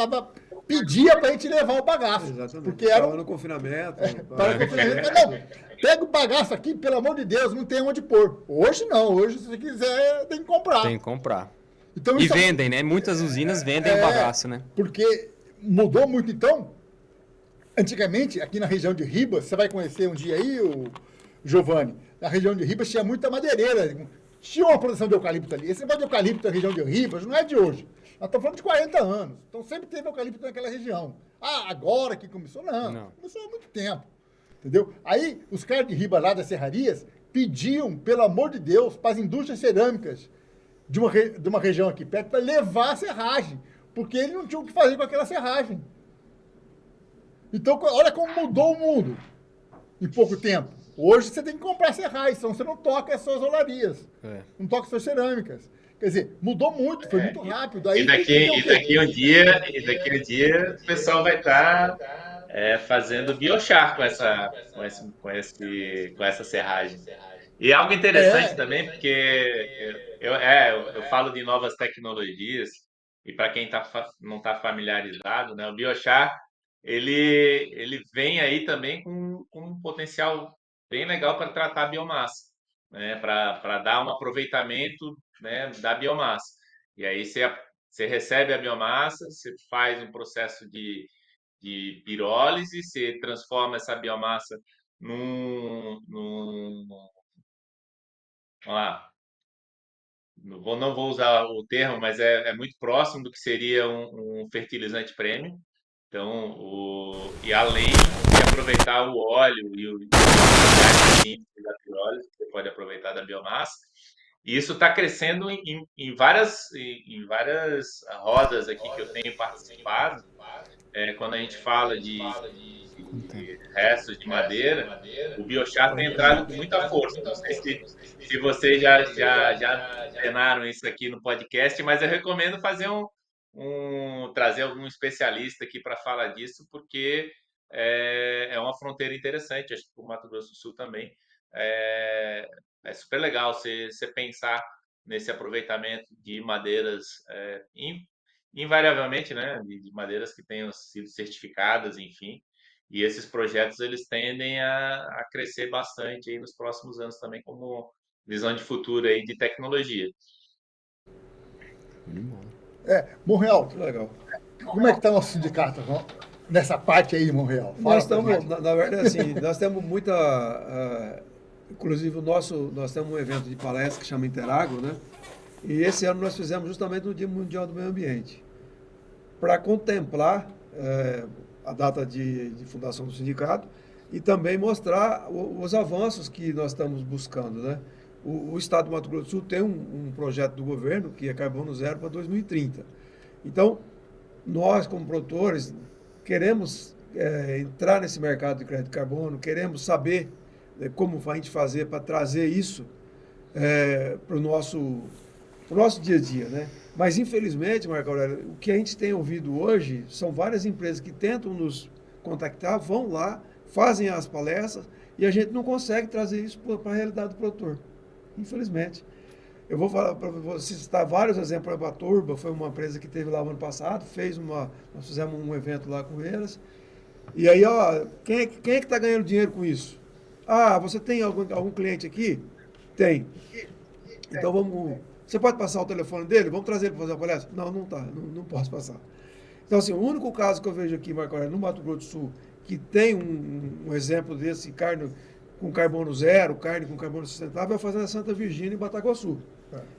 pedia para a gente levar o bagaço. Exatamente. Porque era Estava no confinamento. para o confinamento. Não, pega o bagaço aqui, pelo amor de Deus, não tem onde pôr. Hoje não, hoje se você quiser, tem que comprar. Tem que comprar. Então, E isso vendem, né? Muitas usinas vendem o bagaço, né? Porque mudou muito, então. Antigamente, aqui na região de Ribas, você vai conhecer um dia aí, o Giovanni, na região de Ribas tinha muita madeireira, tinha uma produção de eucalipto ali. Esse negócio de eucalipto na região de Ribas não é de hoje. Nós estamos falando de 40 anos. Então sempre teve eucalipto naquela região. Ah, agora que começou? Não. Começou há muito tempo. Entendeu? Aí os caras de Ribas lá das serrarias pediam, pelo amor de Deus, para as indústrias cerâmicas de uma região aqui perto para levar a serragem. Porque eles não tinham o que fazer com aquela serragem. Então, olha como mudou o mundo em pouco tempo. Hoje você tem que comprar serragem, senão você não toca as suas olarias, não toca as suas cerâmicas. Quer dizer, mudou muito, foi muito rápido. Aí, daqui um dia o pessoal vai estar fazendo biochar com essa serragem. E algo interessante também, porque eu falo de novas tecnologias, e para quem não está familiarizado, né, o biochar ele vem aí também com um potencial bem legal para tratar a biomassa, né, para dar um aproveitamento, né, da biomassa. E aí você recebe a biomassa, você faz um processo de pirólise, você transforma essa biomassa vamos lá, não vou usar o termo, mas é muito próximo do que seria um fertilizante premium. Então, e além de aproveitar o óleo e o da pirólise, que você pode aproveitar da biomassa, e isso está crescendo em várias rodas aqui que eu tenho participado. Quando a gente fala de restos de madeira, o biochar tem entrado com muita força. Não sei se vocês já treinaram isso aqui no podcast, mas eu recomendo fazer trazer algum especialista aqui para falar disso, porque é uma fronteira interessante, acho que o Mato Grosso do Sul também. É super legal você pensar nesse aproveitamento de madeiras, invariavelmente, né, de madeiras que tenham sido certificadas, enfim. E esses projetos eles tendem a crescer bastante aí nos próximos anos também, como visão de futuro aí de tecnologia. Monreal, Legal. como é que está o nosso sindicato nessa parte aí, Monreal? Nós estamos, na verdade, assim, nós temos muita... inclusive, nós temos um evento de palestra que chama Interagro, né? E esse ano nós fizemos justamente no Dia Mundial do Meio Ambiente, para contemplar a data de fundação do sindicato e também mostrar os avanços que nós estamos buscando, né? O Estado do Mato Grosso do Sul tem um projeto do governo que é carbono zero para 2030. Então, nós, como produtores, queremos entrar nesse mercado de crédito de carbono, queremos saber como a gente fazer para trazer isso para o nosso dia a dia, né? Mas, infelizmente, Marco Aurélio, o que a gente tem ouvido hoje são várias empresas que tentam nos contactar, vão lá, fazem as palestras e a gente não consegue trazer isso para a realidade do produtor. Infelizmente. Eu vou falar para você citar vários exemplos. A Baturba foi uma empresa que teve lá no ano passado, nós fizemos um evento lá com eles. E aí, quem é que está ganhando dinheiro com isso? Ah, você tem algum cliente aqui? Tem. Então você pode passar o telefone dele? Vamos trazer ele para fazer a palestra? Não posso passar. Então, assim, o único caso que eu vejo aqui, Marco Aurélio, no Mato Grosso do Sul, que tem um exemplo desse, carne com carbono zero, carne com carbono sustentável, é fazer a Santa Virgínia e Bataguaçu.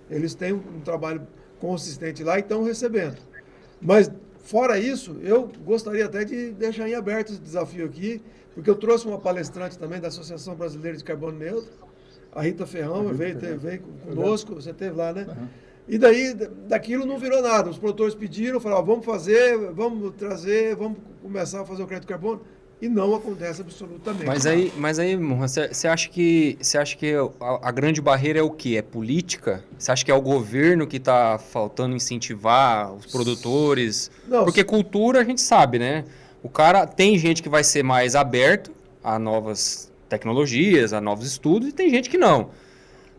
Eles têm um trabalho consistente lá e estão recebendo. Mas, fora isso, eu gostaria até de deixar em aberto esse desafio aqui, porque eu trouxe uma palestrante também da Associação Brasileira de Carbono Neutro, a Rita Ferrão, veio conosco, você esteve lá, né? Uhum. E daí, daquilo não virou nada. Os produtores pediram, falaram, vamos fazer, vamos trazer, vamos começar a fazer o crédito de carbono. E não acontece absolutamente. Mas aí, você acha que a grande barreira é o quê? É política? Você acha que é o governo que está faltando incentivar os produtores? Não, porque cultura a gente sabe, né? O cara, tem gente que vai ser mais aberto a novas tecnologias, a novos estudos, e tem gente que não.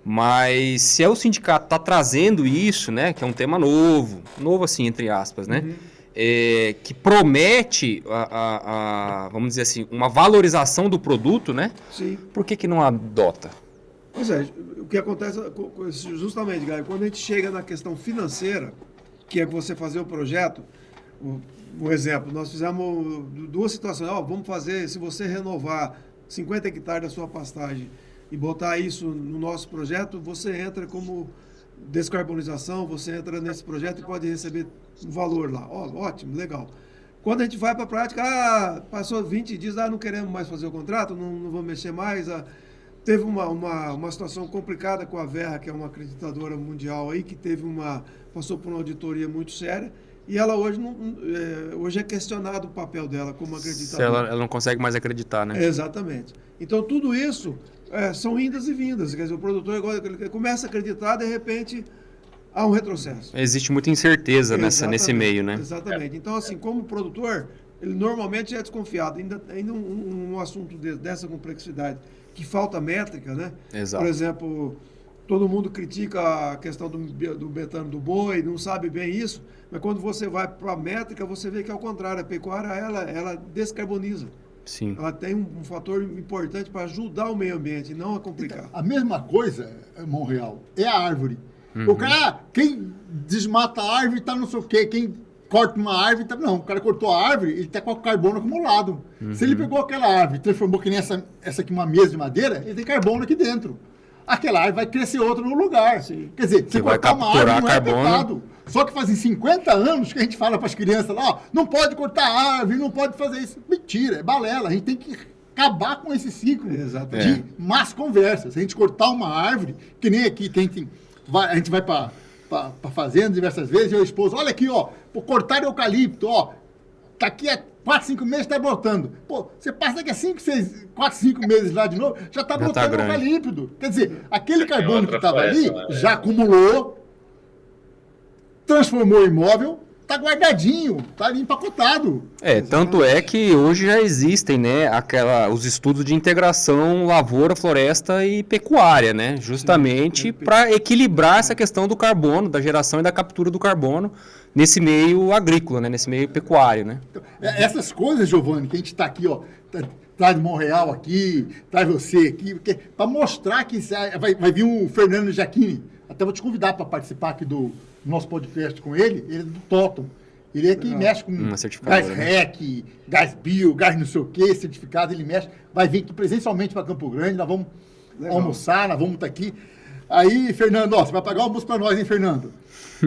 Mas se o sindicato está trazendo isso, né, que é um tema novo assim, entre aspas, né, que promete, vamos dizer assim, uma valorização do produto, né, Sim. por que não adota? Pois é, o que acontece justamente, Gaio, quando a gente chega na questão financeira, que é você fazer o projeto, um exemplo, nós fizemos duas situações, vamos fazer, se você renovar 50 hectares da sua pastagem e botar isso no nosso projeto, você entra como descarbonização, você entra nesse projeto e pode receber um valor lá. Ótimo, legal. Quando a gente vai para a prática, passou 20 dias, não queremos mais fazer o contrato, não vamos mexer mais. Teve uma situação complicada com a Verra, que é uma acreditadora mundial aí, que passou por uma auditoria muito séria, e ela hoje é questionado o papel dela como acreditadora. Ela não consegue mais acreditar, né? Exatamente. Então, tudo isso são indas e vindas. Quer dizer, o produtor ele começa a acreditar, de repente, há um retrocesso. Existe muita incerteza nesse meio, né? Exatamente. Então, assim, como produtor, ele normalmente é desconfiado. Ainda um assunto dessa complexidade, que falta métrica, né? Exato. Por exemplo, todo mundo critica a questão do betano do boi, não sabe bem isso, mas quando você vai para a métrica, você vê que é o contrário. A pecuária, ela descarboniza. Sim. Ela tem um fator importante para ajudar o meio ambiente, não a complicar. A mesma coisa, Monreal, é a árvore. O cara, quem desmata a árvore tá não sei o quê, quem corta uma árvore, não, o cara cortou a árvore, ele tá com o carbono acumulado. Se ele pegou aquela árvore e transformou que nem essa aqui uma mesa de madeira, ele tem carbono aqui dentro. Aquela árvore vai crescer outra no lugar. Sim. Quer dizer, você cortar uma árvore não é pecado. Só que fazem 50 anos que a gente fala para as crianças lá, não pode cortar árvore, não pode fazer isso. Mentira, é balela. A gente tem que acabar com esse ciclo de más conversas. A gente cortar uma árvore, que nem aqui a gente vai para fazenda diversas vezes, e o esposo, olha aqui, cortar eucalipto, tá aqui há 4, 5 meses está brotando. Pô, você passa daqui a 4, 5 meses lá de novo, já está brotando eucalipto. Quer dizer, aquele carbono que estava ali já acumulou, transformou em imóvel, está guardadinho, está ali empacotado. Tanto é que hoje já existem, né, os estudos de integração lavoura, floresta e pecuária, né, justamente para equilibrar essa questão do carbono, da geração e da captura do carbono nesse meio agrícola, né, nesse meio pecuário, né. Então, essas coisas, Giovanni, que a gente está aqui, traz Monreal aqui, traz você aqui, para mostrar que vai vir o Fernando Giacchini, até vou te convidar para participar aqui do nosso podcast com ele é do Totem. Ele é que mexe com gás REC, gás bio, gás não sei o que, certificado, ele mexe, vai vir aqui presencialmente para Campo Grande, nós vamos almoçar, nós vamos estar aqui. Aí, Fernando, você vai pagar o almoço para nós, hein, Fernando?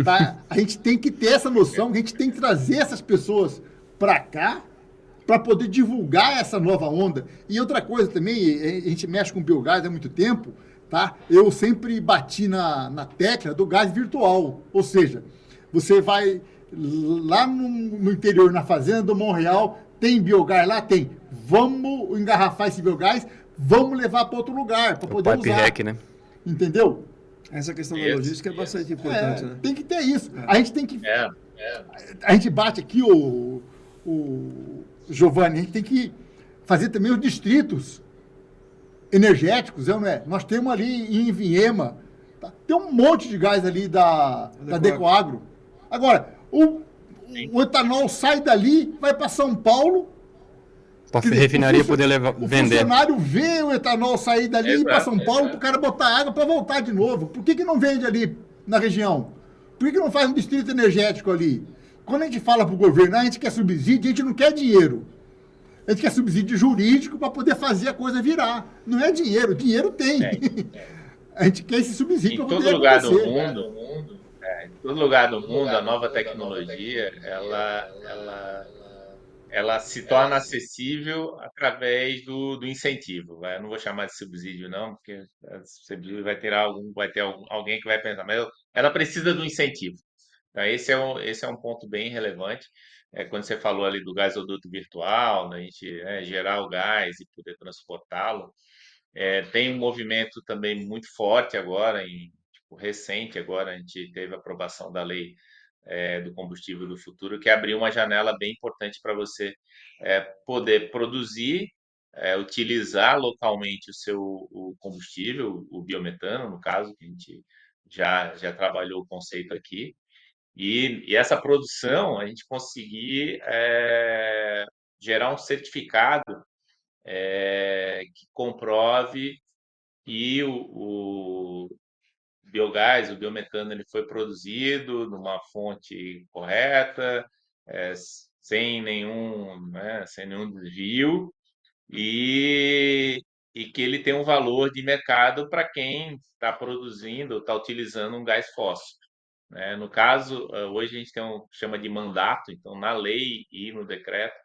Tá? A gente tem que ter essa noção, que a gente tem que trazer essas pessoas para cá, para poder divulgar essa nova onda. E outra coisa também, a gente mexe com biogás há muito tempo, tá? Eu sempre bati na tecla do gás virtual, ou seja, você vai lá no interior, na fazenda do Monreal, tem biogás lá? Tem. Vamos engarrafar esse biogás, vamos levar para outro lugar, para poder usar. REC, né? Entendeu? Essa questão da logística é bastante importante, né? Tem que ter isso. A gente tem que... A gente bate aqui, o Giovanni, a gente tem que fazer também os distritos energéticos, não é? Nós temos ali em Vinhema, tá? Tem um monte de gás ali da Decoagro. Agora, o etanol sai dali, vai para São Paulo. Para a refinaria poder vender. O funcionário vê o etanol sair dali e ir para São Paulo, para o cara botar água para voltar de novo. Por que não vende ali na região? Por que não faz um distrito energético ali? Quando a gente fala para o governo, a gente quer subsídio, a gente não quer dinheiro. A gente quer subsídio jurídico para poder fazer a coisa virar. Não é dinheiro, dinheiro tem. A gente quer esse subsídio para poder acontecer. Em todo lugar do mundo, a nova tecnologia, ela se torna acessível através do incentivo. Eu não vou chamar de subsídio, não, porque subsídio vai ter alguém que vai pensar, mas ela precisa do incentivo. Então, esse é um ponto bem relevante. Quando você falou ali do gasoduto virtual, né, a gente gerar o gás e poder transportá-lo, tem um movimento também muito forte agora, recente agora, a gente teve a aprovação da lei do combustível do futuro, que abriu uma janela bem importante para você poder produzir, utilizar localmente o combustível, o biometano, no caso, que a gente já trabalhou o conceito aqui, e essa produção, a gente conseguir gerar um certificado que comprove que o biogás, o biometano, ele foi produzido numa fonte correta, é, sem nenhum desvio, e, e que ele tem um valor de mercado para quem está produzindo, está utilizando um gás fóssil. Né? No caso, hoje a gente tem chama de mandato, então na lei e no decreto,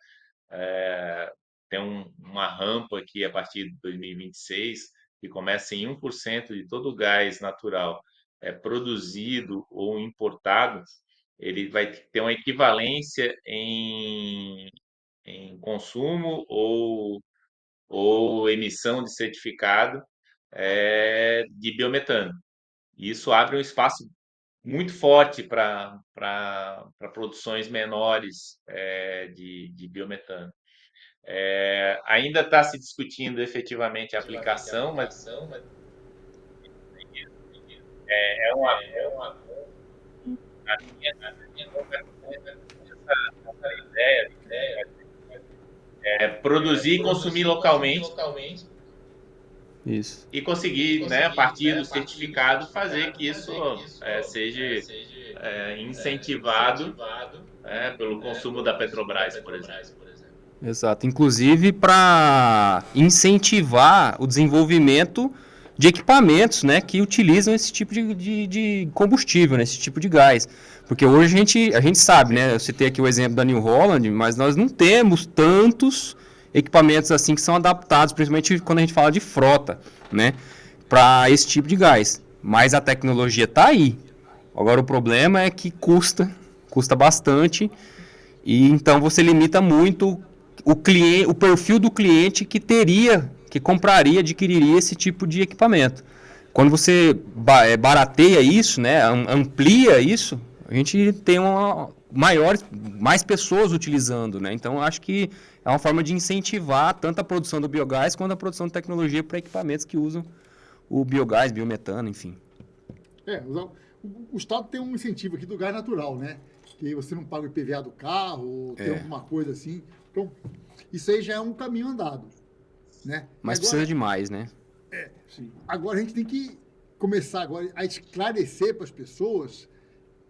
tem uma rampa aqui a partir de 2026 que começa em 1% de todo o gás natural produzido ou importado, ele vai ter uma equivalência em consumo ou emissão de certificado de biometano. E isso abre um espaço muito forte para produções menores de biometano. Ainda está se discutindo efetivamente a aplicação, mas é um avanço na minha essa ideia produzir e consumir localmente Isso. e conseguir, né, a partir do certificado, fazer que isso seja incentivado pelo consumo da Petrobras, por exemplo. Exato. Inclusive para incentivar o desenvolvimento de equipamentos, né, que utilizam esse tipo de combustível, né, esse tipo de gás. Porque hoje a gente sabe, né, eu citei aqui o exemplo da New Holland, mas nós não temos tantos equipamentos assim que são adaptados, principalmente quando a gente fala de frota, né, para esse tipo de gás. Mas a tecnologia está aí. Agora o problema é que custa bastante, e então você limita muito o cliente, o perfil do cliente que compraria, adquiriria esse tipo de equipamento. Quando você barateia isso, né, amplia isso, a gente tem mais pessoas utilizando, né? Então acho que é uma forma de incentivar tanto a produção do biogás quanto a produção de tecnologia para equipamentos que usam o biogás, biometano, enfim. O Estado tem um incentivo aqui do gás natural, né? Que você não paga o IPVA do carro, ou tem alguma coisa assim. Então, isso aí já é um caminho andado, né? Mas precisa de mais, né? Sim. Agora a gente tem que começar agora a esclarecer para as pessoas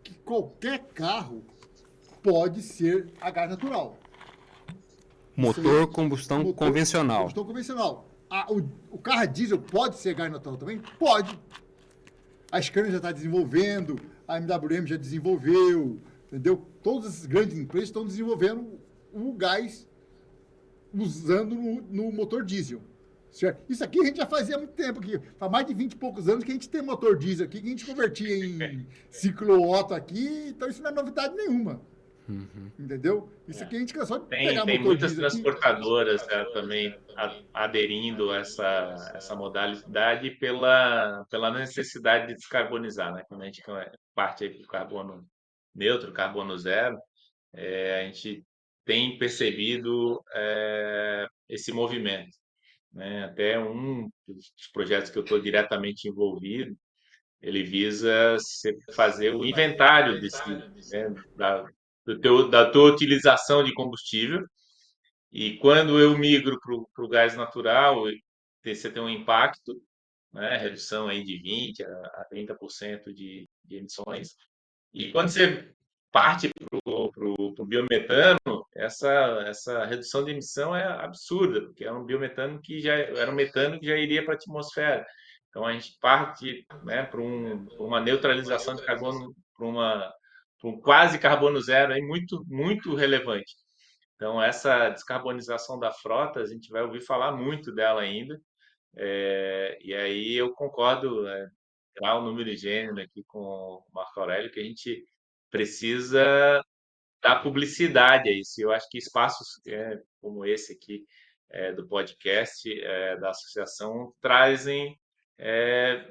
que qualquer carro pode ser a gás natural. Motor combustão convencional. Combustão convencional. O carro a diesel pode ser gás natural também? Pode. A Scania já está desenvolvendo, a MWM já desenvolveu, entendeu? Todas as grandes empresas estão desenvolvendo o gás usando no motor diesel. Certo? Isso aqui a gente já fazia há muito tempo aqui. Faz mais de 20 e poucos anos que a gente tem motor diesel aqui, que a gente convertia em ciclo Otto aqui, então isso não é novidade nenhuma. Entendeu? Isso aqui a gente cansou de pegar Tem motor muitas diesel transportadoras também aderindo a essa modalidade pela necessidade de descarbonizar, né? Quando a gente parte para o carbono neutro, carbono zero, a gente tem percebido esse movimento. Né? Até um dos projetos que eu estou diretamente envolvido, ele visa fazer o inventário né, da tua utilização de combustível, e quando eu migro para o gás natural, você tem um impacto, né, redução aí de 20% a 30% de emissões. E quando você parte para o biometano, essa redução de emissão é absurda, porque é um biometano que já era um metano que já iria para a atmosfera. Então a gente parte, né, para uma neutralização de carbono, para um quase carbono zero aí muito, muito relevante. Então essa descarbonização da frota, a gente vai ouvir falar muito dela ainda. E aí eu concordo, tirar o número de gênero aqui com o Marco Aurélio, que a gente precisa dar publicidade a isso. Eu acho que espaços como esse aqui do podcast, da associação, trazem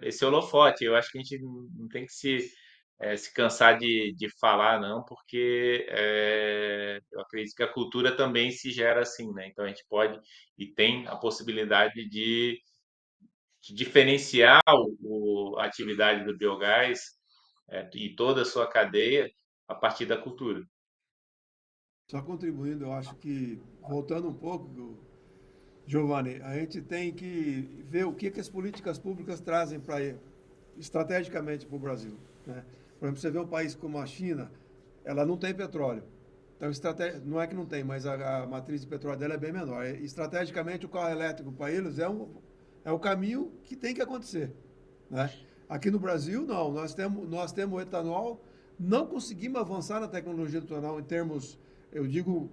esse holofote. Eu acho que a gente não tem que se se cansar de falar, não, porque eu acredito que a cultura também se gera assim, né? Então a gente pode e tem a possibilidade de diferenciar a atividade do biogás e toda a sua cadeia a partir da cultura. Só contribuindo, eu acho que, voltando um pouco, Giovanni, a gente tem que ver o que as políticas públicas trazem estrategicamente para o Brasil, né? Por exemplo, você vê um país como a China, ela não tem petróleo. Então, não é que não tem, mas a matriz de petróleo dela é bem menor. Estrategicamente, o carro elétrico para eles é o caminho que tem que acontecer, né? Aqui no Brasil, não. Nós temos o etanol, não conseguimos avançar na tecnologia do etanol em termos, eu digo,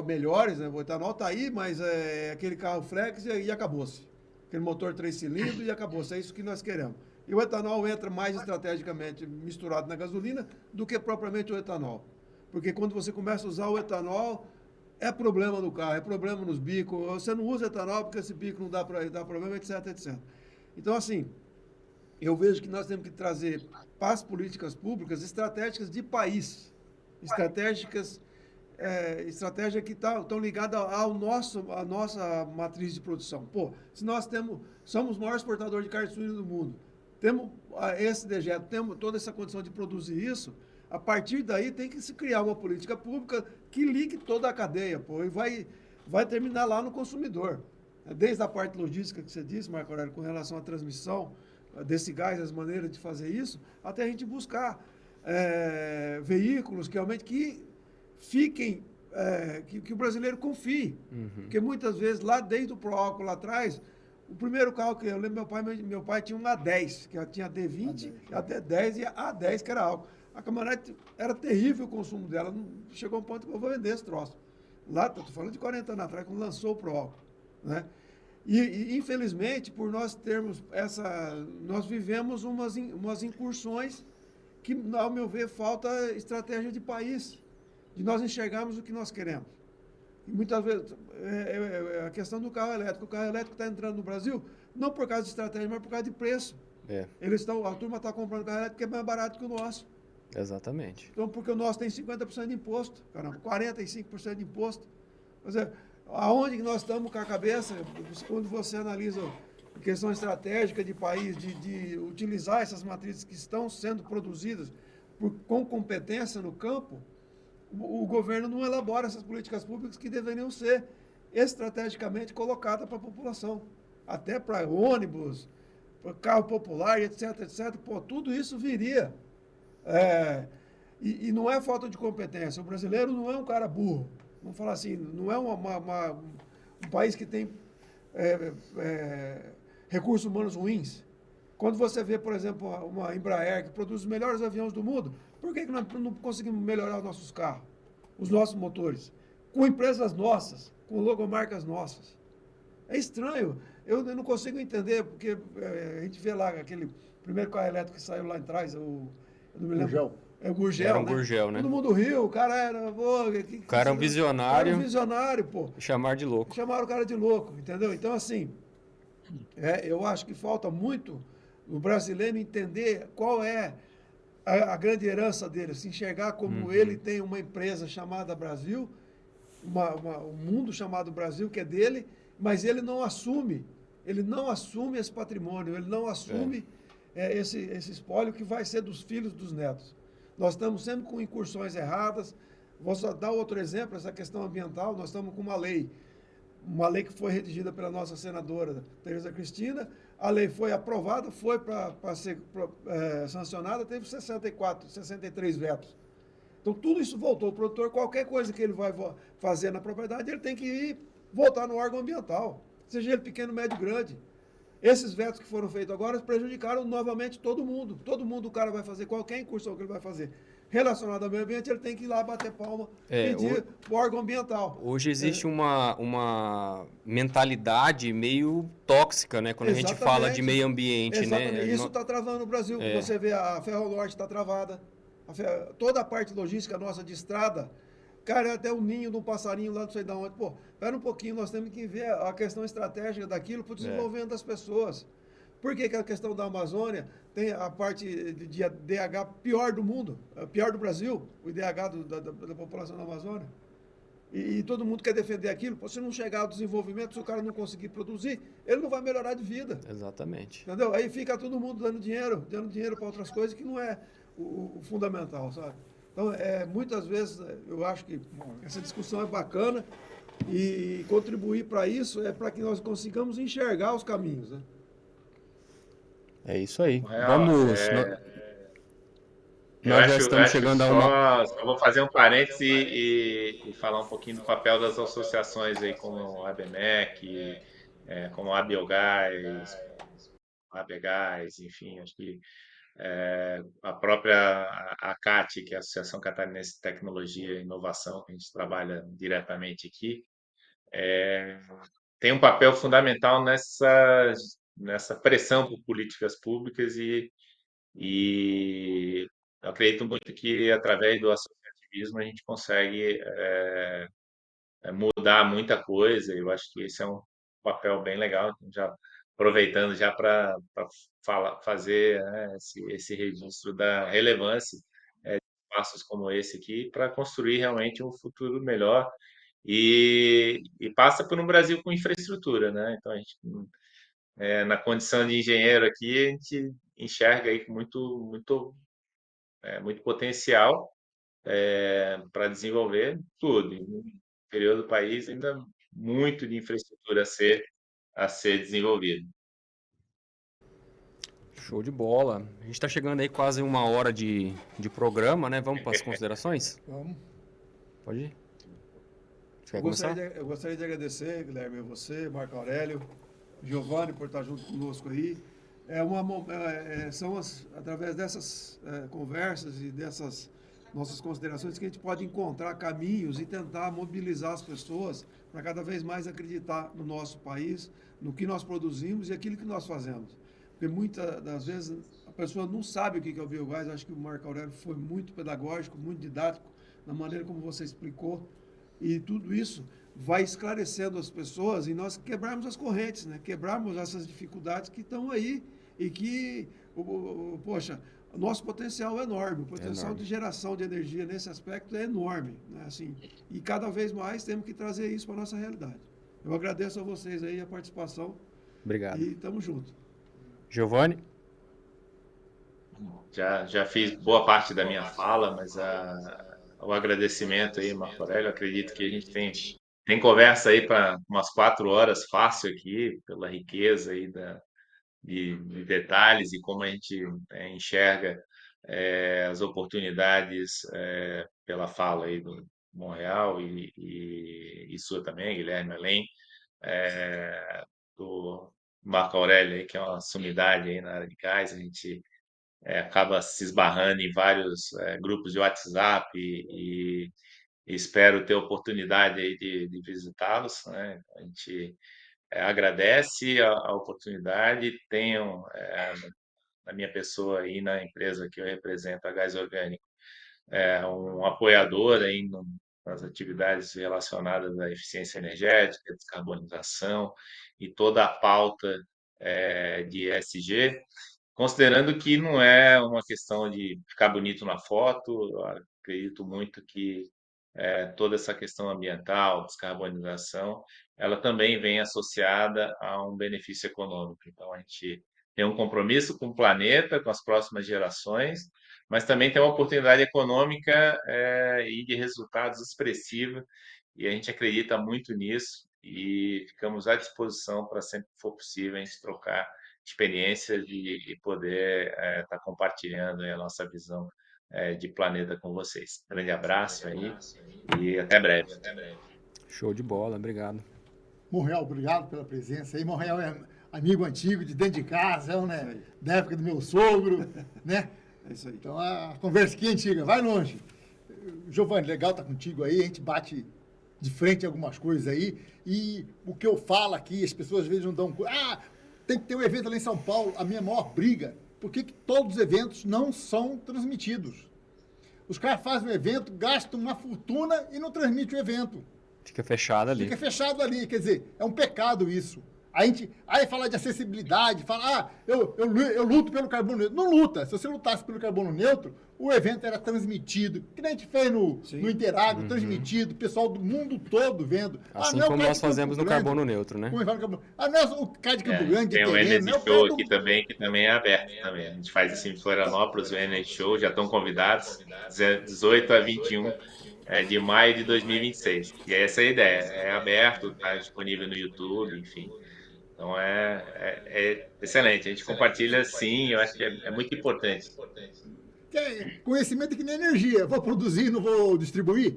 melhores, né? O etanol está aí, mas é aquele carro flex e acabou-se. Aquele motor 3 cilindros e acabou-se. É isso que nós queremos. E o etanol entra mais estrategicamente misturado na gasolina do que propriamente o etanol. Porque quando você começa a usar o etanol, é problema no carro, é problema nos bicos. Você não usa etanol porque esse bico não dá problema, etc, etc. Então, assim, eu vejo que nós temos que trazer para as políticas públicas estratégicas de país. Estratégias que estão ligadas à nossa matriz de produção. Pô, se nós somos o maior exportador de carne suína do mundo, temos esse dejeto, temos toda essa condição de produzir isso, a partir daí tem que se criar uma política pública que ligue toda a cadeia, pô, e vai terminar lá no consumidor. Desde a parte logística que você disse, Marco Aurélio, com relação à transmissão desse gás, as maneiras de fazer isso, até a gente buscar veículos que realmente fiquem, que o brasileiro confie. Porque muitas vezes, lá desde o Proálcool, lá atrás, o primeiro carro que eu lembro, meu pai tinha um A10, que tinha D20, até 10 e A10, que era álcool. A caminhonete era terrível o consumo dela, chegou a um ponto que eu vou vender esse troço. Lá, estou falando de 40 anos atrás, quando lançou o Proálcool, né? E infelizmente, por nós termos nós vivemos umas incursões que, ao meu ver, falta estratégia de país, de nós enxergarmos o que nós queremos. E muitas vezes, a questão do carro elétrico. O carro elétrico está entrando no Brasil não por causa de estratégia, mas por causa de preço. A turma está comprando carro elétrico porque é mais barato que o nosso. Exatamente. Então, porque o nosso tem 50% de imposto, caramba, 45% de imposto. Quer dizer, aonde que nós estamos com a cabeça, quando você analisa a questão estratégica de país, de utilizar essas matrizes que estão sendo produzidas com competência no campo, o governo não elabora essas políticas públicas que deveriam ser estrategicamente colocadas para a população. Até para ônibus, para carro popular, etc, etc. Pô, tudo isso viria. E não é falta de competência. O brasileiro não é um cara burro. Vamos falar assim, não é um país que tem recursos humanos ruins. Quando você vê, por exemplo, uma Embraer que produz os melhores aviões do mundo, por que nós não conseguimos melhorar os nossos carros, os nossos motores? Com empresas nossas, com logomarcas nossas. É estranho. Eu não consigo entender, porque a gente vê lá aquele primeiro carro elétrico que saiu lá atrás, eu não me lembro. O Gurgel, era um Gurgel, né? Todo mundo riu, o cara era... O cara é um visionário. Era um visionário, pô. Chamar de louco. Chamaram o cara de louco, entendeu? Então, assim, eu acho que falta muito o brasileiro entender qual é a grande herança dele, se enxergar como ele tem uma empresa chamada Brasil, um mundo chamado Brasil que é dele, mas ele não assume esse patrimônio, ele não assume esse espólio que vai ser dos filhos dos netos. Nós estamos sempre com incursões erradas. Vou só dar outro exemplo, essa questão ambiental. Nós estamos com uma lei que foi redigida pela nossa senadora Tereza Cristina. A lei foi aprovada, foi para ser sancionada, teve 63 vetos. Então, tudo isso voltou. O produtor, qualquer coisa que ele vai fazer na propriedade, ele tem que voltar no órgão ambiental, seja ele pequeno, médio, grande. Esses vetos que foram feitos agora prejudicaram novamente todo mundo. Todo mundo, o cara vai fazer qualquer incursão que ele vai fazer relacionada ao meio ambiente, ele tem que ir lá bater palma e pedir o órgão ambiental. Hoje existe uma mentalidade meio tóxica, né? Quando a gente fala de meio ambiente, né? Isso está travando o Brasil. Você vê a Ferronorte está travada. Toda a parte logística nossa de estrada, cara, até o ninho de um passarinho lá, não sei de onde. Pô, espera um pouquinho, nós temos que ver a questão estratégica daquilo para o desenvolvimento das pessoas. Por que que a questão da Amazônia tem a parte de IDH pior do mundo, pior do Brasil, o IDH da população da Amazônia? E todo mundo quer defender aquilo. Se não chegar ao desenvolvimento, se o cara não conseguir produzir, ele não vai melhorar de vida. Exatamente. Entendeu? Aí fica todo mundo dando dinheiro para outras coisas que não é o fundamental, sabe? Então, muitas vezes, eu acho que essa discussão é bacana e contribuir para isso é para que nós consigamos enxergar os caminhos, né? É isso aí. Real, Vamos. eu Nós já acho, estamos chegando a uma. só vou fazer um parêntese e falar um pouquinho do papel das associações aí, como a ABMEC, como a Biogás, a ABGás, enfim, acho que a própria ACAT, que é a Associação Catarinense de Tecnologia e Inovação, que a gente trabalha diretamente aqui, tem um papel fundamental nessa pressão por políticas públicas e eu acredito muito que através do associativismo a gente consegue mudar muita coisa. Eu acho que esse é um papel bem legal, já aproveitando já para fazer, né, esse registro da relevância de passos como esse aqui para construir realmente um futuro melhor e passa por um Brasil com infraestrutura, né? Então a gente na condição de engenheiro aqui a gente enxerga aí com muito potencial para desenvolver tudo. E no interior do país, ainda muito de infraestrutura a ser desenvolvido. Show de bola. A gente está chegando aí quase 1 hora de programa, né? Vamos para as considerações? Vamos. Pode ir? Você quer Eu começar? gostaria de agradecer, Guilherme, a você, Marco Aurélio, Giovanni, por estar junto conosco aí. São através dessas conversas e dessas nossas considerações que a gente pode encontrar caminhos e tentar mobilizar as pessoas para cada vez mais acreditar no nosso país, no que nós produzimos e aquilo que nós fazemos. Porque muitas das vezes a pessoa não sabe o que é o biogás. Acho que o Marco Aurélio foi muito pedagógico, muito didático na maneira como você explicou. E tudo isso vai esclarecendo as pessoas e nós quebrarmos as correntes, né? Quebrarmos essas dificuldades que estão aí e que, poxa, o nosso potencial é enorme. O potencial de geração de energia nesse aspecto é enorme, né? Assim, e cada vez mais temos que trazer isso para a nossa realidade. Eu agradeço a vocês aí a participação. Obrigado. E estamos juntos. Giovanni? Já fiz boa parte da minha fala, mas o agradecimento aí, Marco Aurélio. Acredito que a gente tem conversa aí para umas 4 horas fácil aqui, pela riqueza aí de detalhes e como a gente enxerga as oportunidades pela fala aí do Monreal e sua também, Guilherme, além do Marco Aurélio aí, que é uma sumidade aí na área de gás. A gente acaba se esbarrando em vários grupos de WhatsApp e espero ter oportunidade aí de visitá-los, né? A gente agradece a oportunidade, tenham na minha pessoa aí na empresa que eu represento, a Gás Orgânico, um apoiador aí nas atividades relacionadas à eficiência energética, descarbonização e toda a pauta de ESG, considerando que não é uma questão de ficar bonito na foto. Eu acredito muito que toda essa questão ambiental, descarbonização, ela também vem associada a um benefício econômico. Então, a gente tem um compromisso com o planeta, com as próximas gerações, mas também tem uma oportunidade econômica e de resultados expressivos, e a gente acredita muito nisso e ficamos à disposição para sempre que for possível a gente trocar experiências e poder estar compartilhando aí a nossa visão de planeta com vocês. Grande abraço aí e até breve. Show de bola, obrigado. Monreal, obrigado pela presença aí. Monreal é amigo antigo de dentro de casa, né? Da época do meu sogro, né? É isso aí. Então a conversa aqui é antiga, vai longe. Giovanni, legal estar contigo aí, a gente bate de frente algumas coisas aí. E o que eu falo aqui, as pessoas às vezes não dão. Tem que ter um evento lá em São Paulo, a minha maior briga. Por que todos os eventos não são transmitidos? Os caras fazem um evento, gastam uma fortuna e não transmitem o evento. Fica fechado ali. Fica fechado ali, quer dizer, é um pecado isso. Aí fala de acessibilidade, fala, eu luto pelo carbono neutro. Não luta. Se você lutasse pelo carbono neutro, o evento era transmitido, que nem a gente fez no Interagro, transmitido, o pessoal do mundo todo vendo. Assim não é o como cara nós de Campo fazemos no Grande. carbono neutro, né? Não é o cara de Campo Grande, Tem o terreno, Energy não é o Show cara aqui também, que também é aberto também. A gente faz assim em Florianópolis, o Energy Show, já estão convidados, 18 a 21 de maio de 2026. E essa é a ideia, é aberto, está disponível no YouTube, enfim. Então é excelente, a gente compartilha sim, eu acho que é muito importante. Conhecimento é que nem energia. Vou produzir, não vou distribuir?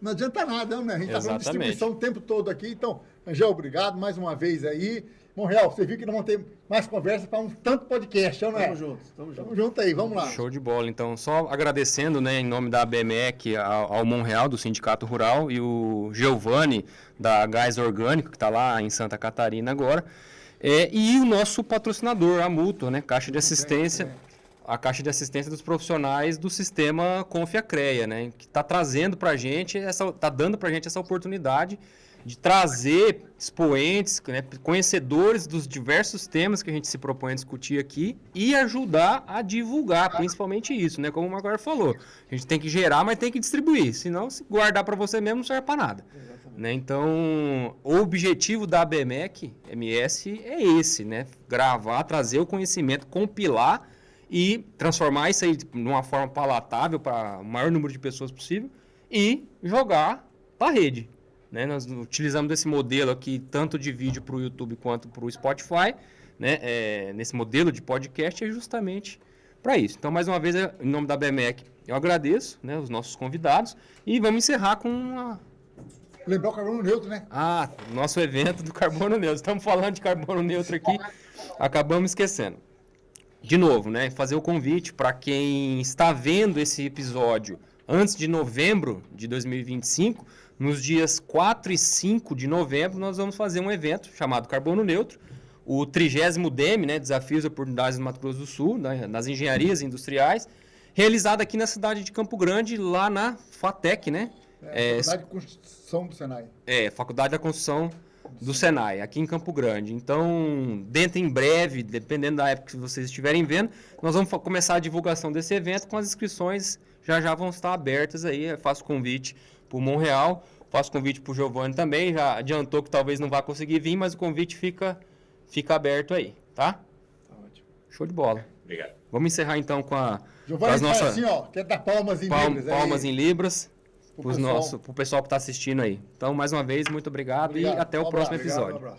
Não adianta nada, né? A gente está falando de Exatamente. distribuição o tempo todo aqui. Então, Angel, obrigado mais uma vez aí. Monreal, você viu que nós vamos ter mais conversa para um tanto podcast, não é? Tamo junto, tamo junto. Tamo junto aí, vamos lá. Show de bola. Então, só agradecendo, né, em nome da ABMEC ao Monreal, do Sindicato Rural, e o Giovanni, da Gás Orgânico, que está lá em Santa Catarina agora, e o nosso patrocinador, a Mútua, né, Caixa de Assistência, a Caixa de Assistência dos Profissionais do Sistema Confiacreia, né, que está trazendo para a gente, está dando para a gente essa oportunidade de trazer expoentes, né, conhecedores dos diversos temas que a gente se propõe a discutir aqui e ajudar a divulgar, principalmente isso, né? Como o Marco falou, a gente tem que gerar, mas tem que distribuir, senão se guardar para você mesmo não serve para nada. Né? Então, o objetivo da ABMEC MS é esse, né? Gravar, trazer o conhecimento, compilar e transformar isso aí numa forma palatável para o maior número de pessoas possível e jogar para a rede. Né, nós utilizamos esse modelo aqui, tanto de vídeo para o YouTube quanto para o Spotify, né, nesse modelo de podcast, é justamente para isso. Então, mais uma vez, em nome da BMEC, eu agradeço, né, os nossos convidados e vamos encerrar com Lembrar o carbono neutro, né? nosso evento do carbono neutro. Estamos falando de carbono neutro aqui, acabamos esquecendo. De novo, né, fazer o convite para quem está vendo esse episódio antes de novembro de 2025, nos dias 4 e 5 de novembro, nós vamos fazer um evento chamado Carbono Neutro, o 30º DEM, né, Desafios e Oportunidades do Mato Grosso do Sul, né, nas engenharias industriais, realizado aqui na cidade de Campo Grande, lá na FATEC, né? Faculdade de Construção do Senai. Faculdade da Construção do Senai, aqui em Campo Grande. Então, dentro em breve, dependendo da época que vocês estiverem vendo, nós vamos começar a divulgação desse evento com as inscrições já vão estar abertas aí. Eu faço convite para o Monreal, faço convite para o Giovanni também, já adiantou que talvez não vá conseguir vir, mas o convite fica aberto aí, tá? Tá ótimo. Show de bola. Obrigado. Vamos encerrar então com Giovanni, as nossas assim, ó, quer dar palmas em libras aí. palmas em libras Pro pessoal. pro pessoal que está assistindo aí. Então, mais uma vez, muito obrigado. E Obrigado. até o Um próximo abraço. episódio. Obrigado, um abraço.